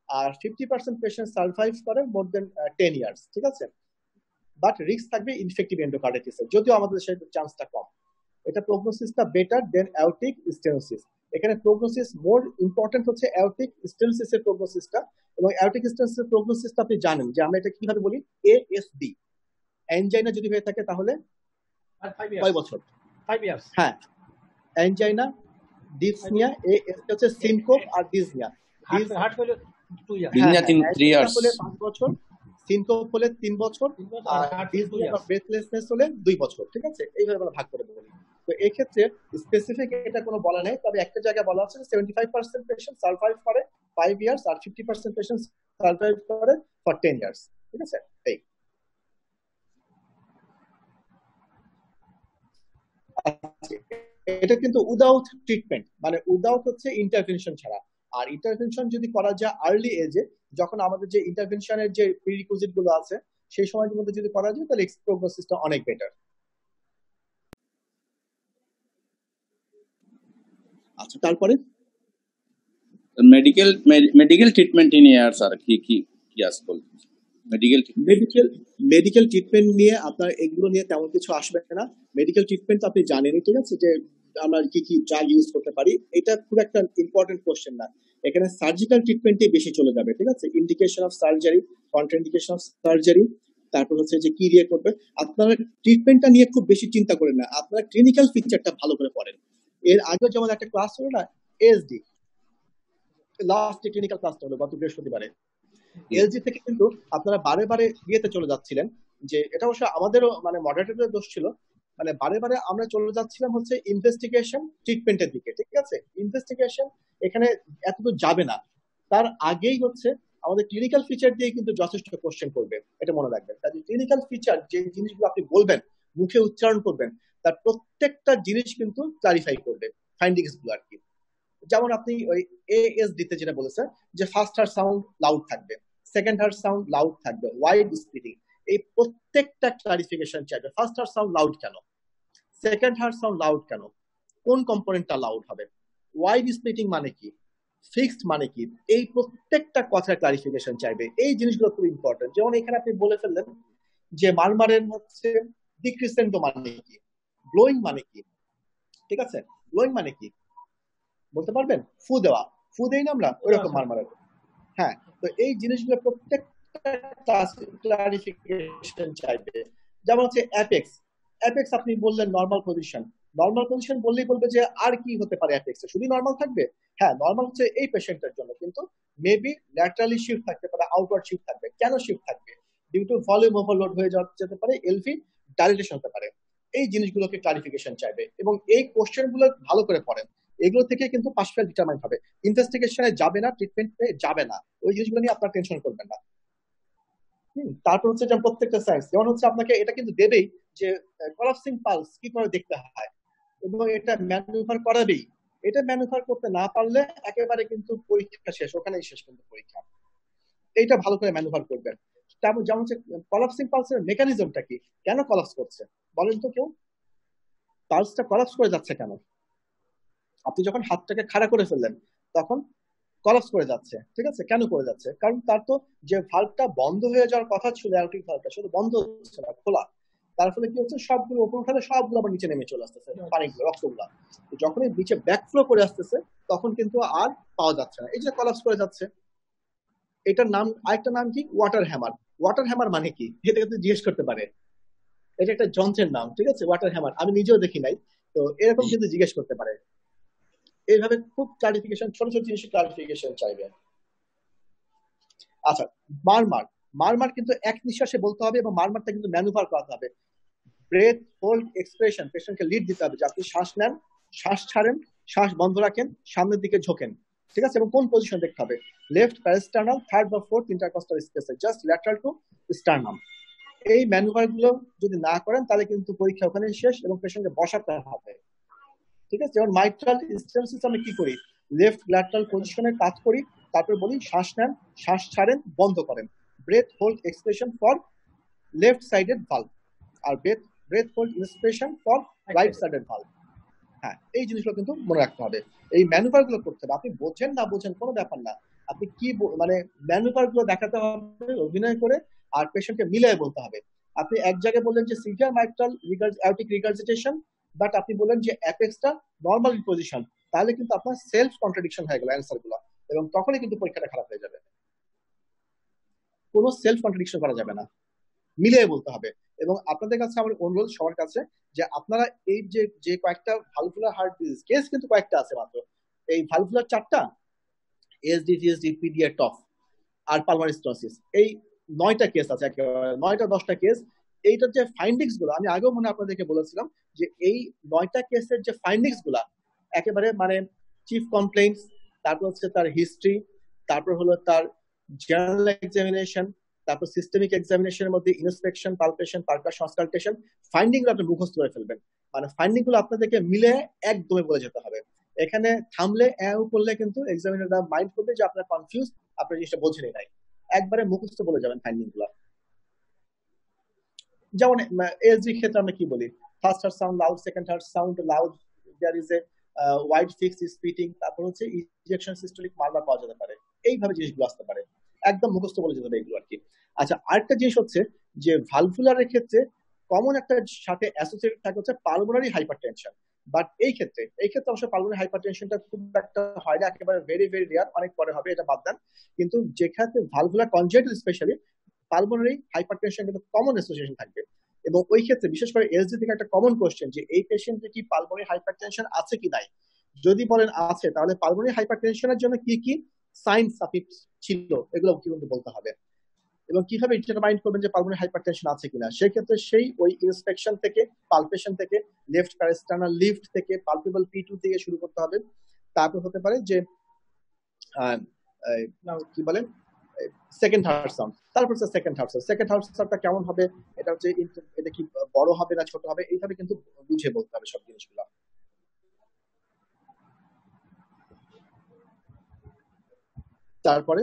আর 50% পেশেন্ট সার্ভাইভ করে মোর দেন 10 ইয়ার্স, ঠিক আছে। বাট রিস্ক থাকবে ইনফেক্টিভ এন্ডোকার্ডাইটিসের, যদিও আমাদের সেই চান্সটা কম। এটা প্রগনোসিসটা বেটার দেন অ্যাওরটিক স্টেনোসিস। এখানে প্রগনোসিস মোর ইম্পর্টেন্ট হচ্ছে অ্যাওরটিক স্টেনোসিসের প্রগনোসিসটা। এবং অ্যাওরটিক স্টেনোসিসের প্রগনোসিসটা আপনি জানেন যে আমরা এটা কিভাবে বলি, এএসডি। অ্যানজাইনা যদি হয়ে থাকে তাহলে 5 বছর,
5 ইয়ার্স।
হ্যাঁ, অ্যানজাইনা, ডিপসনিয়া, এএস হচ্ছে সিনকোপ আর dyspnoea.
Heart failure 2 years.
Dyspnoea 3 years,
হলে 5 বছর, সিনকোপ হলে 3 বছর, আর ডিসনিয়া বা ব্রেথলেসনেস হলে 2 বছর, ঠিক আছে। এইভাবে আমরা ভাগ করে বলি। তো এই ক্ষেত্রে স্পেসিফিক এটা কোনো বলা নেই, তবে একটা জায়গায় বলা আছে 75% পেশেন্ট সার্ভাইভ করে 5 ইয়ার্স আর 50% পেশেন্ট সার্ভাইভ করে ফর 10 ইয়ার্স, ঠিক আছে। এই এটা কিন্তু উইদাউট ট্রিটমেন্ট, মানে উইদাউট হচ্ছে ইন্টারভেনশন ছাড়া। আর ইন্টারভেনশন যদি করা যায় আর্লি এজে, যখন আমাদের যে ইন্টারভেনশনের যে প্রিরিকুইজিট গুলো আছে সেই সময়ের মধ্যে যদি করা যায়, তাহলে প্রগনোসিসটা অনেক বেটার। আচ্ছা, তারপরে
মেডিকেল ট্রিটমেন্ট ইন ইয়ার্স আর কি কি কি আছে বলতে,
মেডিকেল ট্রিটমেন্ট নিয়ে আপনার এগুলো নিয়ে তেমন কিছু আসবে না। মেডিকেল ট্রিটমেন্ট আপনি জানেনই, ঠিক আছে, যে আমরা কি কি ড্রাগ ইউজ করতে পারি। এটা খুব একটা ইম্পর্টেন্ট কোশ্চেন না। এখানে সার্জিক্যাল ট্রিটমেন্টই বেশি চলে যাবে, ঠিক আছে। Indication of surgery, contraindication of surgery, তারপর হচ্ছে যে কি দিয়ে করবে। আপনারা ট্রিটমেন্টটা নিয়ে খুব বেশি চিন্তা করেন না, আপনারা ক্লিনিক্যাল পিকচারটা ভালো করে পড়েন। এর আগে যেমন একটা ক্লাস হলো না, এসডি, লাস্ট ক্লিনিক্যাল ক্লাসটা হলো গত বৃহস্পতিবারে। এলজি থেকে কিন্তু আপনারা বারে বারে ইয়েতে চলে যাচ্ছিলেন, যে এটা অবশ্য আমাদেরও মানে মডারেটরের দোষ ছিল, মানে বারে বারে আমরা চলে যাচ্ছিলাম হচ্ছে ইনভেস্টিগেশন ট্রিটমেন্টের দিকে, ঠিক আছে। ইনভেস্টিগেশন এখানে এতদূর যাবে না, তার আগেই হচ্ছে আমাদের ক্লিনিক্যাল ফিচার দিয়ে কিন্তু যথেষ্ট কোশ্চেন করবে, এটা মনে রাখবেন। কাজে ক্লিনিক্যাল ফিচার যে জিনিসগুলো আপনি বলবেন, মুখে উচ্চারণ করবেন, তার প্রত্যেকটা জিনিস কিন্তু ক্লারিফাই করবে, ফাইন্ডিংস গুলো আর কি। যেমন আপনি ওই এএসডি তে যেটা বলেছেন যে ফার্স্ট হার্ট সাউন্ড লাউড থাকবে, সেকেন্ড হার্ট সাউন্ড লাউড থাকবে, ওয়াইড স্প্লিটিং, এই প্রত্যেকটা ক্লারিফিকেশন চাইবে। ফার্স্ট হার্ট সাউন্ড লাউড কেন, সেকেন্ড হার্ট সাউন্ড লাউড কেন, কোন কম্পোনেন্টটা লাউড হবে, ওয়াইড স্প্লিটিং মানে কি, ফিক্সড মানে কি, এই প্রত্যেকটা কথার ক্লারিফিকেশন চাইবে। এই জিনিসগুলো খুব ইম্পর্টেন্ট। যেমন এখানে আপনি বলে ফেললেন যে মারমারের হচ্ছে ডিক্রিসেন্টো মানে কি, ব্লোয়িং মানে কি, ঠিক আছে। ব্লোয়িং মানে কি, বলতে পারবেন? ফু দেওয়া, ফু দেই না আমরা, ওইরকম মারমারার। হ্যাঁ, তো এই জিনিসগুলো প্রত্যেকটা ক্লারিফিকেশন চাইবে। যেমন হচ্ছে অ্যাপেক্স, অ্যাপেক্স আপনি বললেন নর্মাল পজিশন, নর্মাল পজিশন বললেই বলবে যে আর কি হতে পারে অ্যাপেক্সে, শুধু নর্মাল থাকবে? হ্যাঁ, নর্মাল হচ্ছে এই পেশেন্টের জন্য, কিন্তু মেবি ল্যাটারালি শিফট থাকতে পারে, আউটওয়ার্ড শিফট থাকবে। কেন শিফট থাকবে? ডিউ টু ভলিউম ওভারলোড হয়ে যেতে পারে, এলভি ডাইলেটেশন হতে পারে। এই জিনিসগুলোকে ক্লারিফিকেশন চাইবে এবং এই কোশ্চেন গুলো ভালো করে পড়েন, এগুলো থেকে কিন্তু পাস ফেল ডিটারমাইন হবে। ইনভেস্টিগেশনে যাবে না, ট্রিটমেন্টে যাবে না, ওই জিনিসগুলো নিয়ে আপনার টেনশন করবেন না। তারপর হচ্ছে যেমন প্রত্যেকটা সায়েন্স, যেমন হচ্ছে আপনাকে এটা কিন্তু দেবেই যে কলাপসিং পালস কি করে দেখতে হয় এবং এটা ম্যানুভার করাবেই। এটা ম্যানুভার করতে না পারলে একেবারে কিন্তু পরীক্ষা শেষ, ওখানেই শেষ কিন্তু পরীক্ষা। এইটা ভালো করে ম্যানুভার করবেন। তারপর যেমন হচ্ছে কলাপসিং পালসের মেকানিজমটা কি, কেন কলাপস করছে বলেন তো কেউ? পালসটা কলাপস করে যাচ্ছে কেন? আপনি যখন হাতটাকে খাড়া করে ফেললেন তখন কলাপস করে যাচ্ছে, ঠিক আছে? কেন করে যাচ্ছে? কারণ তার তো যে ভালভটা বন্ধ হয়ে যাওয়ার কথা ছিল, অ্যারোটিক ভালভটা, সেটা বন্ধ হচ্ছে না, খোলা। তার ফলে কি হচ্ছে, সবগুলো উপর উঠালে সবগুলো আবার নিচে নেমে চলে আসতেছে, পানিগুলো, রক্তগুলা। যখনই নিচে ব্যাকফ্লো করে আসতেছে তখন কিন্তু আর পাওয়া যাচ্ছে না, এই যে কলাপস করে যাচ্ছে। এটার নাম, আরেকটা নাম কি, ওয়াটার হ্যামার। ওয়াটার হ্যামার মানে কি এটা কিন্তু জিজ্ঞেস করতে পারে, এটা একটা যন্ত্রের নাম, ঠিক আছে? ওয়াটার হ্যামার আমি নিজেও দেখি নাই, তো এরকম কিন্তু জিজ্ঞেস করতে পারে। এইভাবে খুব ক্লারিফিকেশন, ছোট ছোট জিনিসের ক্লারিফিকেশন চাইবে। আচ্ছা, মারমার, মারমার কিন্তু এক নিঃশ্বাসে বলতে হবে এবং মারমারটা কিন্তু ম্যানুভার করাতে হবে। ব্রেথ হোল্ড এক্সপ্রেশন, পেশেন্টকে লিড দিতে হবে যে আপনি শ্বাস নেন, শ্বাস ছাড়েন, শ্বাস বন্ধ রাখেন, সামনের দিকে ঝোঁকেন, ঠিক আছে? এবং কোন পজিশন দেখতে হবে, লেফট প্যারাস্টার্নাল, থার্ড বা ফোর্থ ইন্টারকস্টাল স্পেসে, জাস্ট ল্যাটারাল টু স্টার্নাম। এই ম্যানুভার গুলো যদি না করেন তাহলে কিন্তু পরীক্ষা ওখানে শেষ এবং পেশেন্টকে বসাতে হবে, ঠিক আছে? যেমন মাইট্রাল স্টেনোসিস আমরা কি করি, লেফট ল্যাটারাল পজিশনে কাজ করি, তারপর বলি শ্বাস নেন, শ্বাস ছাড়েন, বন্ধ করেন, breath hold expiration for left sided valve, আর breath hold inspiration for right sided valve. হ্যাঁ, এই জিনিসগুলো কিন্তু মনে রাখতে হবে, এই ম্যানুভার গুলো করতে হবে। আপনি বোঝেন না বোঝেন কোনো ব্যাপার না, আপনি কি মানে ম্যানুভার গুলো দেখাতে হবে অভিনয় করে, আর পেশেন্টকে মিলিয়ে বলতে হবে। আপনি এক জায়গায় বললেন যে severe mitral aortic regurgitation, but আপনি বললেন যে অ্যাপেক্সটা নর্মাল পজিশন, তাহলে কিন্তু আপনার সেলফ কন্ট্রাডিকশন হয়ে গেল অ্যান্সার গুলো, এবং তখনই কিন্তু পরীক্ষাটা খারাপ হয়ে যাবে। কোনো সেলফ কন্ট্রাডিকশন করা যাবে না, মিলিয়ে বলতে হবে। এবং আপনাদের কাছে আমার অনুরোধ সবার কাছে যে আপনারা এই যে কয়েকটা ভালভুলার হার্ট ডিজিজ কেস কিন্তু কয়েকটা আছে মাত্র, এই ভালভুলার 4টা, এসডি, টিএসডি, পিডিএ, টফ আর পালমারি স্টেনোসিস, এই 9টা কেস আছে, একেবারে 9টা 10টা কেস। এইটার যে ফাইন্ডিংস গুলো আমি আগেও মনে আপনাদেরকে বলেছিলাম যে এই 9টা কেসের যে ফাইন্ডিংস গুলা একেবারে মানে চিফ কমপ্লেইন্টস, তারপর হচ্ছে তার হিস্ট্রি, তারপর হলো তার জেনারেল এক্সামিনেশন, তারপর সিস্টেমিক এক্সামিনেশনের মধ্যে ইন্সপেকশন, পালপেশন, পারকাশন, অস্কালটেশন, ফাইন্ডিং গুলো আপনি মুখস্থ করে ফেলবেন। মানে ফাইন্ডিং গুলো আপনাদেরকে মিলে একদমই বলে যেতে হবে। এখানে থামলে করলে কিন্তু এক্সামিনাররা মাইন্ড করবে যে আপনার কনফিউজ, আপনার জিনিসটা বোঝেনি নাই, একবারে মুখস্থ বলে যাবেন ফাইন্ডিং গুলো। যেমন এসডি ক্ষেত্রে আমরা কি বলি, first heart sound loud, second heart sound loud, there is a wide fixed splitting, তারপর হচ্ছে ইনজেকশন সিস্টোলিক মারমার পাওয়া যেতে পারে, এইভাবে জিনিসগুলো আসতে পারে, একদম মুখস্থ বলে যেতে হবে এগুলো আর কি। আচ্ছা, আরেকটা জিনিস হচ্ছে যে ভালভুলারের ক্ষেত্রে কমন একটা সাথে অ্যাসোসিয়েটেড থাকে হচ্ছে পালমোনারি হাইপারটেনশন, বাট এই ক্ষেত্রে অবশ্য পালমোনারি হাইপারটেনশনটা খুব একটা হয় না, একেবারে ভেরি ভেরি রেয়ার, অনেক পরে হবে, এটা বাদ দেন। কিন্তু যে ক্ষেত্রে valvular congenital specially pulmonary hypertension কিন্তু কমন অ্যাসোসিয়েশন থাকবে, এবং ওই ক্ষেত্রে বিশেষ করে এসডি থেকে একটা কমন কোশ্চেন যে এই পেশেন্টে কি পালমোনারি হাইপারটেনশন আছে কি নাই। যদি বলেন আছে, তাহলে পালমোনারি হাইপারটেনশনের জন্য কি কি সাইন্স আপনি ছিল এগুলো কিন্তু বলতে হবে, এবং কিভাবে ডিটারমাইন করবেন যে পালমোনারি হাইপারটেনশন আছে কিনা। সেই ক্ষেত্রে সেই ওই ইন্সপেকশন থেকে, পালপেশন থেকে, লেফট প্যারাস্টার্নাল লিফট থেকে, পালপেবল P2 থেকে শুরু করতে হবে। তারপর হতে পারে যে কি বলে সেকেন্ড হার্ট সাউন্ড, তারপর হচ্ছে সেকেন্ড হার্ট সাউন্ডটা কেমন হবে, এটা হচ্ছে এটা কি বড় হবে না ছোট হবে, এইভাবে কিন্তু বুঝে বলতে হবে সব জিনিসগুলো। তারপরে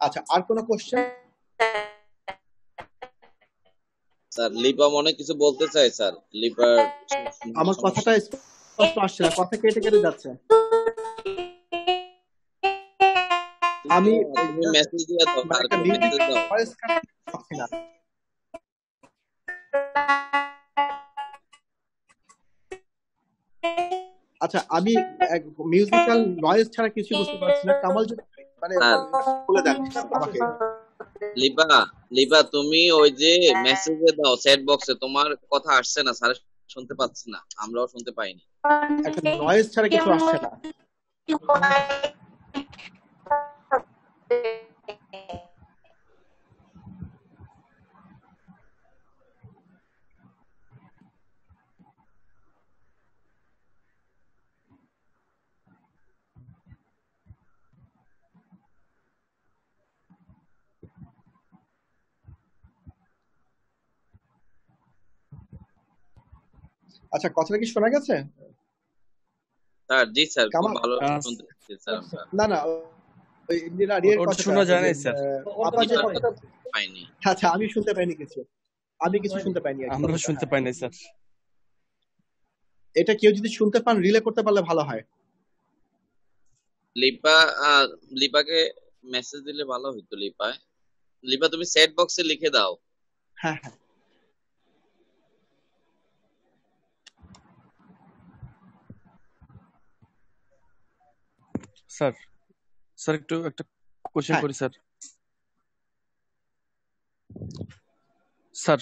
আচ্ছা, আর কোনো কোশ্চেন?
স্যার লিপা মনে কিছু বলতে চাই স্যার, লিপার
আমার কথাটা স্পষ্ট আসছে না, কথা কেটে কেটে যাচ্ছে। আমি
তুমি মেসেজ দিয়ে দাও,
মানে একটা
স্যারকে
মিউজিক
মেসেজ দাও।
ভয়েস পাচ্ছি না। আচ্ছা, আমি মিউজিক্যাল নয়েজ ছাড়া কিছু বুঝতে পারছি না। কামাল যদি মানে
স্যার
বলে দেন আমাকে।
লিবা, লিবা তুমি ওই যে মেসেজে দাও চ্যাট বক্সে, তোমার কথা আসছে না, স্যার শুনতে পাচ্ছি না, আমরাও শুনতে পাইনি।
একটা নয়েজ ছাড়া কিছু আসছে না। আচ্ছা, কথাটা কি শোনা গেছে?
স্যার জি স্যার, খুব
কামাল
ভালো শুনতে পাচ্ছি স্যার আমরা।
না না, ওই ইন্দিরা রিয়ের
ওটা
কথাটা
শোনা যায়
ওই
না
যে,
স্যার,
আপা যে কথাটা
পাইনি।
আচ্ছা, আমি শুনতে পাইনি কিছু, আমি কিছু শুনতে পাইনি আর কি
আমরা
কথাটা।
শুনতে পাই না স্যার।
এটা কেউ যদি শুনতে পান রিলে করতে পারলে ভালো হয়।
লিপা, লিপাকে মেসেজ দিলে ভালো হইতো। লিপা, লিপা তুমি চ্যাট বক্সে লিখে দাও।
হ্যাঁ হ্যাঁ,
স্যার, স্যার একটু একটা কোশ্চেন
হ্যাঁ
করি স্যার। স্যার,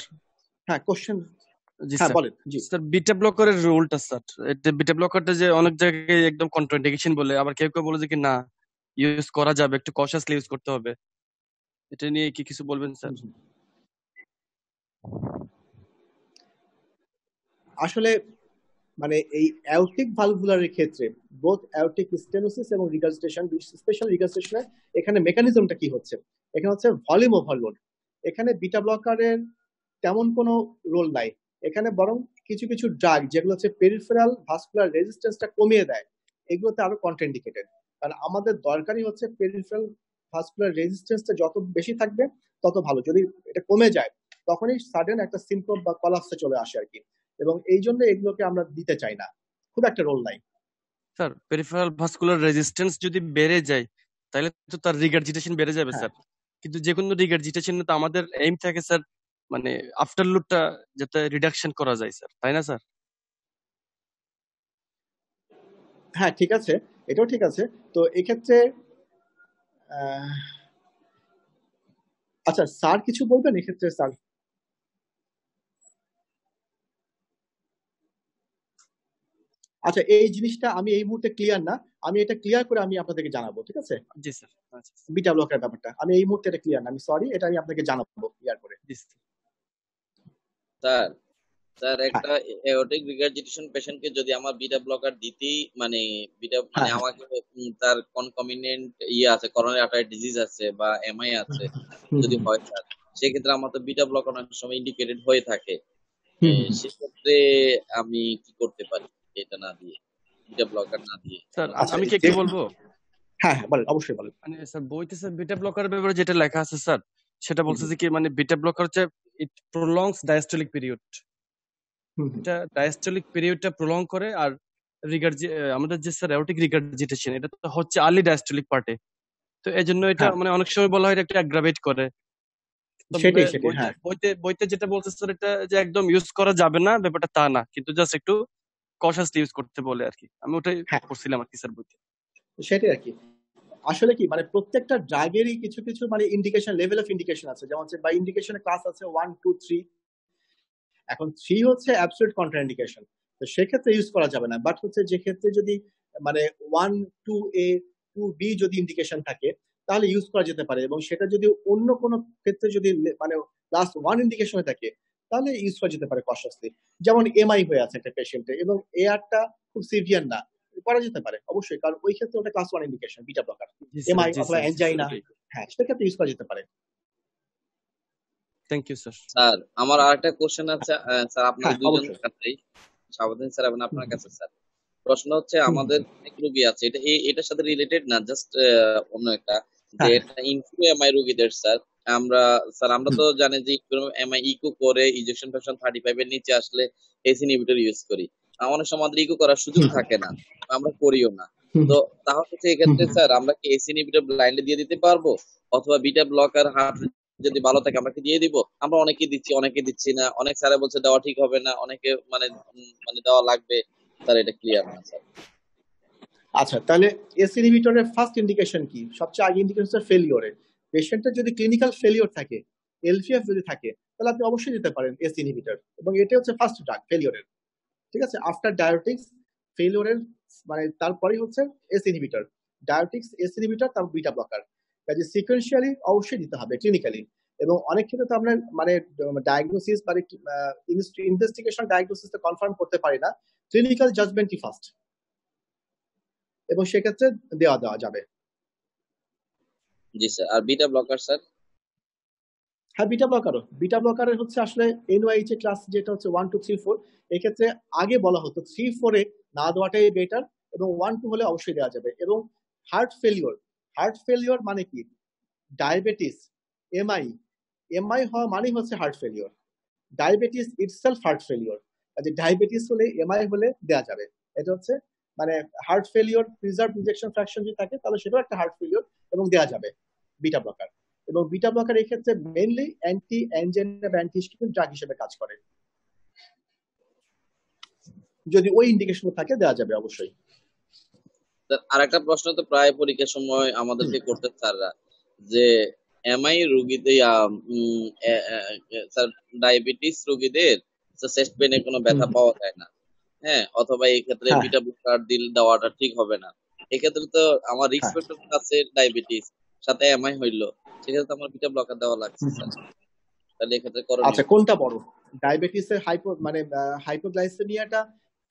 হ্যাঁ, কোশ্চেন।
জি
হ্যাঁ
স্যার।
বলেন। জি,
স্যার বিটা ব্লকারের রুলটা স্যার, এটা বিটা ব্লকারটা যে অনেক জায়গায় একদম কন্ট্রাইন্ডিকেশন বলে, আবার কেউ কেউ বলে যে কি না ইউজ করা যাবে, একটু কশাসলি ইউজ করতে হবে। এটা নিয়ে কি কিছু বলবেন স্যার?
আসলে মানে এই অ্যাওরটিক ভালভুলারের ক্ষেত্রে বোথ অ্যাওরটিক স্টেনোসিস এবং রিগার্জিটেশন, স্পেশাল রিগার্জিটেশনের এখানে মেকানিজমটা কি হচ্ছে, এখানে হচ্ছে ভলিউম ওভারলোড। এখানে বিটা ব্লকারের তেমন কোনো রোল নাই, এখানে বরং কিছু কিছু ড্রাগ যেগুলো হচ্ছে পেরিফেরাল ভাস্কুলার রেজিস্ট্যান্সটা কমিয়ে দেয়, এগুলোতে আরো কন্ট্রাইন্ডিকেটেড। কারণ আমাদের দরকারই হচ্ছে পেরিফেরাল ভাস্কুলার রেজিস্ট্যান্সটা যত বেশি থাকবে তত ভালো। যদি এটা কমে যায় তখনই সাডেন একটা সিম্পটম বা কলাপসে চলে আসে আর কি, এবং এই জন্য এগুলোকে আমরা দিতে চাই না, খুব একটা রোল নাই।
স্যার পেরিফেরাল ভাস্কুলার রেজিস্ট্যান্স যদি বেড়ে যায় তাহলে তো তার রিগার্জিটেশন বেড়ে যাবে
হ্যাঁ
স্যার। কিন্তু যে কোনো রিগার্জিটেশনে তো আমাদের এইম থাকে স্যার, মানে আফটার লুটটা যাতে রিডাকশন করা যায় স্যার, তাই না স্যার?
হ্যাঁ, ঠিক আছে, এটাও ঠিক আছে। তো এক্ষেত্রে আচ্ছা, স্যার কিছু বলবেন এক্ষেত্রে? স্যার আচ্ছা, এই জিনিসটা আমি এই মুহূর্তে ক্লিয়ার না, আমি এটা ক্লিয়ার করে আমি আপনাদেরকে জানাবো, ঠিক আছে?
জি স্যার। আচ্ছা
বিটা ব্লকের ব্যাপারটা আমি এই মুহূর্তে এটা ক্লিয়ার না, আমি সরি, এটা আমি আপনাকে জানাবো ক্লিয়ার করে।
জি স্যার।
স্যার, স্যার
হ্যাঁ
একটা এওরটিক রিগার্জিটেশন পেশেন্টকে যদি আমার বিটা ব্লকার দিতেই মানে বিটা মানে
হ্যাঁ
আমাকে তার কনকমিনেন্ট আছে, করোনারি আর্টারি ডিজিজ আছে বা এমআই আছে যদি হয় স্যার, সেক্ষেত্রে আমার তো বিটা ব্লকার অনেক সময় ইন্ডিকেটেড হয়ে থাকে। সেক্ষেত্রে আমি কি করতে পারি এটা না দিয়ে, বিটা ব্লকার না দিয়ে?
স্যার
আচ্ছা,
আমি কি একটু বলবো?
হ্যাঁ হ্যাঁ বলেন, অবশ্যই বলেন।
মানে স্যার বইতে স্যার বিটা ব্লকারের ব্যাপারে যেটা লেখা আছে স্যার, সেটা বলছে যে কি মানে বিটা ব্লকার হচ্ছে ইট প্রলংস ডায়াস্টলিক পিরিয়ড। এটা ডায়াস্টলিক পিরিয়ডটা প্রলং করে, আর আমাদের যে স্যার অ্যাওরটিক রিগার্জিটেশন এটা তো হচ্ছে আর্লি ডায়াস্টলিক পার্টে। তো এজন্য এটা
হ্যাঁ,
মানে অনেক সময় বলা হয় এটা একটু অ্যাগ্রাভেট করে। তবে
সেটাই সেটাই,
বইতে
হ্যাঁ
বইতে বইতে যেটা বলছে স্যার, এটা যে একদম ইউজ করা যাবে না ব্যাপারটা তা না, কিন্তু জাস্ট একটু কশাসলি ইউজ করতে বলে আর কি। আমি ওটাই
হ্যাঁ,
পড়ছিলাম আর কি স্যার বইতে।
সেটাই আর কি। আসলে কি মানে প্রত্যেকটা ড্রাগেরই কিছু কিছু মানে ইন্ডিকেশন, লেভেল অফ ইন্ডিকেশন আছে, যেমন হচ্ছে বা ইন্ডিকেশনের ক্লাস আছে 1 2 3। এখন 3 হচ্ছে অ্যাবসলিউট কন্ট্রাইন্ডিকেশন, তো সেক্ষেত্রে ইউজ করা যাবে না। বাট হচ্ছে যে ক্ষেত্রে যদি মানে 1 2 এ 2 বি যদি ইন্ডিকেশন থাকে তাহলে ইউজ করা যেতে পারে, এবং সেটা যদি অন্য কোনো ক্ষেত্রে যদি মানে লাস্ট 1 ইন্ডিকেশনে থাকে তাহলে ইউজ করা যেতে পারে কনশাসলি। যেমন এমআই হয়ে আছে একটা পেশেন্টের এবং এআরটা খুব সিভিয়ার না, করা যেতে পারে অবশ্যই, কারণ ওই ক্ষেত্রে ওটা ক্লাস 1 ইন্ডিকেশন বিটা ব্লকার,
জি স্যার,
এমআই
জি
অথবা
স্যার, জি স্যার,
অ্যানজাইনা।
ওটাই।
হ্যাঁ, সেক্ষেত্রে ইউজ করা যেতে পারে।
Thank you sir.
স্যার আমার আরেকটা কোশ্চেন আছে স্যার, আপনাদের
হ্যাঁ
দুইজনের
অবশ্যই।
কাছেই, সাবধান স্যার এবং
হুম
আপনার কাছে স্যার। প্রশ্ন হচ্ছে,
হুম হুম,
আমাদের অনেক রোগী আছে, এটা এটার সাথে রিলেটেড না, জাস্ট অন্য একটা, যে
হ্যাঁ
এটা ইনফ্লু এমআই রোগীদের স্যার। আমরা স্যার আমরা
হুম,
তো জানি যে এমআই ইকো করে ইনজেকশন ফ্যাকশন 35 এর নিচে আসলে এসি ইনহিবিটর ইউজ করি। অনেক সময় আমাদের ইকো করার সুযোগ থাকে না, আমরা করিও না। তো তাহলে এক্ষেত্রে স্যার আমরা কি এসি ইনহিবিটর ব্লাইন্ডে দিয়ে দিতে পারবো, অথবা বিটা ব্লকার হার্ট যদি ভালো থাকে আমরা কি দিয়ে দিব? আমরা অনেকে দিচ্ছি, অনেকে দিচ্ছি না, অনেক স্যারে বলছে দেওয়া ঠিক হবে না, অনেকে মানে দেওয়া লাগবে। স্যার এটা ক্লিয়ার না স্যার।
আচ্ছা, তাহলে এস ইনহিবিটরের ফার্স্ট ইন্ডিকেশন কি? সবচেয়ে আগে ইন্ডিকেশন হচ্ছে ফেলিওরে। পেশেন্টের যদি ক্লিনিক্যাল ফেলিওর থাকে, এলপিএফ যদি থাকে, তাহলে আপনি অবশ্যই দিতে পারেন এস ইনহিবিটর, এবং এটা হচ্ছে ফার্স্ট ড্রাগ ফেলিওরের। ঠিক আছে, আফটার ডায়াবেটিক্স ফেলিওরের মানে তারপরেই হচ্ছে S inhibitor, diabetics S inhibitor, তারপর বিটা ব্লকার। কাজে সিকোয়েন্সিয়ালি অবশ্যই দিতে হবে ক্লিনিক্যালি। এবং অনেক ক্ষেত্রে তো আমরা মানে ডায়াগনোসিস মানে ইনভেস্টিগেশন ডায়াগনোসিস কনফার্ম করতে পারি না, ক্লিনিক্যাল জাজমেন্টই ফার্স্ট, এবং সেক্ষেত্রে দেওয়া যাবে।
জি স্যার। আর বিটা ব্লকার স্যার?
হ্যাঁ, বিটা ব্লকারের হচ্ছে আসলে এনওয়াইএইচ ক্লাস যেটা হচ্ছে 1 2 3 4, এক্ষেত্রে আগে বলা হতো 3 4 এ না দেওয়াটাই বেটার, এবং 1 2 হলে অবশ্যই দেওয়া যাবে। এবং হার্ট ফেলিওর মানে কি? ডায়াবেটিস, এমআই হওয়া মানেই হচ্ছে heart failure. Diabetes itself heart failure. কাজে ডায়াবেটিস হলে, এমআই হলে দেওয়া যাবে। এটা হচ্ছে মানে heart failure, preserve injection fraction যদি থাকে তাহলে সেটাও একটা হার্ট ফেলিওর, এবং দেওয়া যাবে বিটা ব্লকার। এবং বিটা ব্লকার এই ক্ষেত্রে mainly anti angina anti histamine drug হিসেবে কাজ করে। যদি ওই ইন্ডিকেশন থাকে দেওয়া যাবে অবশ্যই।
স্যার আরেকটা প্রশ্ন তো প্রায় পরীক্ষার সময় আমাদেরকে করতে স্যাররা, যে এমআই রোগীদের স্যার ডায়াবেটিস রোগীদের চেস্ট পেনে কোনো ব্যথা পাওয়া যায় না, হ্যাঁ, অথবা এই ক্ষেত্রে
হ্যাঁ,
বিটা ব্লকার দেওয়াটা ঠিক হবে না। এক্ষেত্রে তো আমার রিস্ক
হ্যাঁ।
ফ্যাক্টর আছে ডায়াবেটিস, সাথে এমআই হইলো, সেক্ষেত্রে তো আমার বিটা ব্লকার দেওয়া লাগছে স্যার। তাহলে এক্ষেত্রে করণীয়
আচ্ছা, কোনটা বড়? ডায়াবেটিসের হাইপোগ্লাইসেমিয়াটা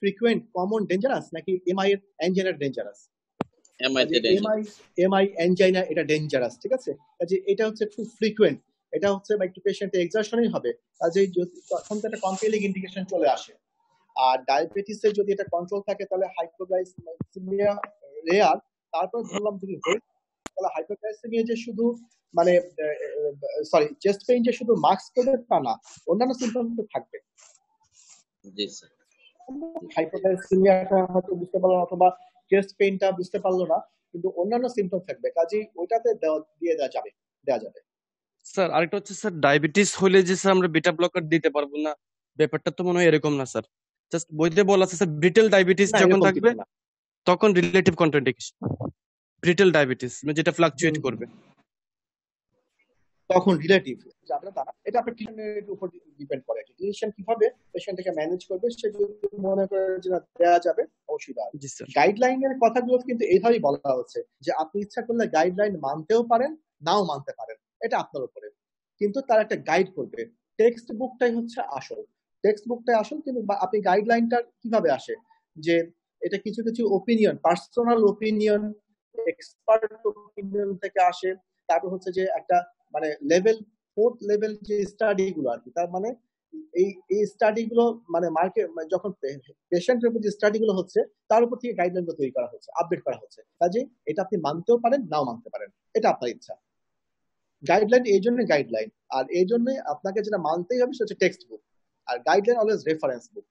ফ্রিকুয়েন্ট, কমন, ডেঞ্জারাস, নাকি এমআই এর অ্যাঞ্জিনা ডেঞ্জারাস?
এমআই তে
এমআই অ্যাঞ্জিনা এটা ডেঞ্জারাস, ঠিক আছে? কাজে এটা হচ্ছে খুব ফ্রিকুয়েন্ট, এটা হচ্ছে একটু পেশেন্টের এক্সারশনই হবে, কাজে তখন তো একটা কমপ্লিট ইন্ডিকেশন চলে আসে। আর ডায়াবেটিসের যদি এটা কন্ট্রোল থাকে তাহলে হাইপোগ্লাইসেমিয়া রেয়ার, তারপর ধরলাম যদি হয়, তাহলে হাইপোগ্লাইসেমিয়া যে শুধু মানে চেস্ট পেইন যে শুধু মাস্ক করে তা না, অন্যান্য সিম্পটম তো থাকবে।
জি স্যার।
হাইপোগ্লাইসেমিয়াটা হয়তো বুঝতে পারলো না, অথবা চেস্ট পেইনটা বুঝতে পারলো না, কিন্তু অন্যান্য সিম্পটম থাকবে, কাজেই ওইটাতে দিয়ে দেওয়া যাবে।
স্যার আরেকটা হচ্ছে স্যার, ডায়াবেটিস হলে যে স্যার আমরা বিটা ব্লকার দিতে পারবো না, ব্যাপারটা তো মনে হয় এরকম না স্যার। জাস্ট বইতে বলা আছে স্যার, ব্রিটেল ডায়াবেটিস
না,
যখন
এরকম
থাকবে
কিছু না।
তখন রিলেটিভ কন্ট্রাইন্ডিকেশন, ব্রিটেল ডায়াবেটিস যেটা ফ্লাকচুয়েট করবে
তখন রিলেটিভ এটা আপনার ক্লিনিকের উপর ডিপেন্ড করে। ক্লিনিশিয়ান কিভাবে পেশেন্টকে ম্যানেজ করবে, সে যদি মনে করে যে দেওয়া যাবে অবশ্যই দেওয়া যাবে।
জি স্যার।
গাইডলাইনের কথাগুলো কিন্তু এইভাবেই বলা হচ্ছে যে আপনি ইচ্ছা করলে গাইডলাইন মানতেও পারেন, নাও মানতে পারেন, এটা আপনার উপরে, কিন্তু তার একটা গাইড করবে। টেক্সট বুকটাই হচ্ছে আসল, কিন্তু আপনি গাইডলাইনটা কিভাবে আসে, যে এটা কিছু কিছু opinion, personal opinion, expert opinion থেকে আসে। তারপর হচ্ছে যে একটা মানে ফোর্থ লেভেল যে স্টাডি গুলো আর কি, তার মানে এই স্টাডি গুলো মানে যখন পেশেন্টের উপর যে স্টাডি গুলো হচ্ছে তার উপর থেকে গাইডলাইন গুলো তৈরি করা হচ্ছে, আপডেট করা হচ্ছে। কাজে এটা আপনি মানতেও পারেন, নাও মানতে পারেন, এটা আপনার ইচ্ছা। গাইডলাইন এই জন্য গাইডলাইন, আর এই জন্য আপনাকে যেটা মানতেই হবে সেটা হচ্ছে টেক্সট বুক, আর গাইডলাইন অলওয়েজ রেফারেন্স বুক।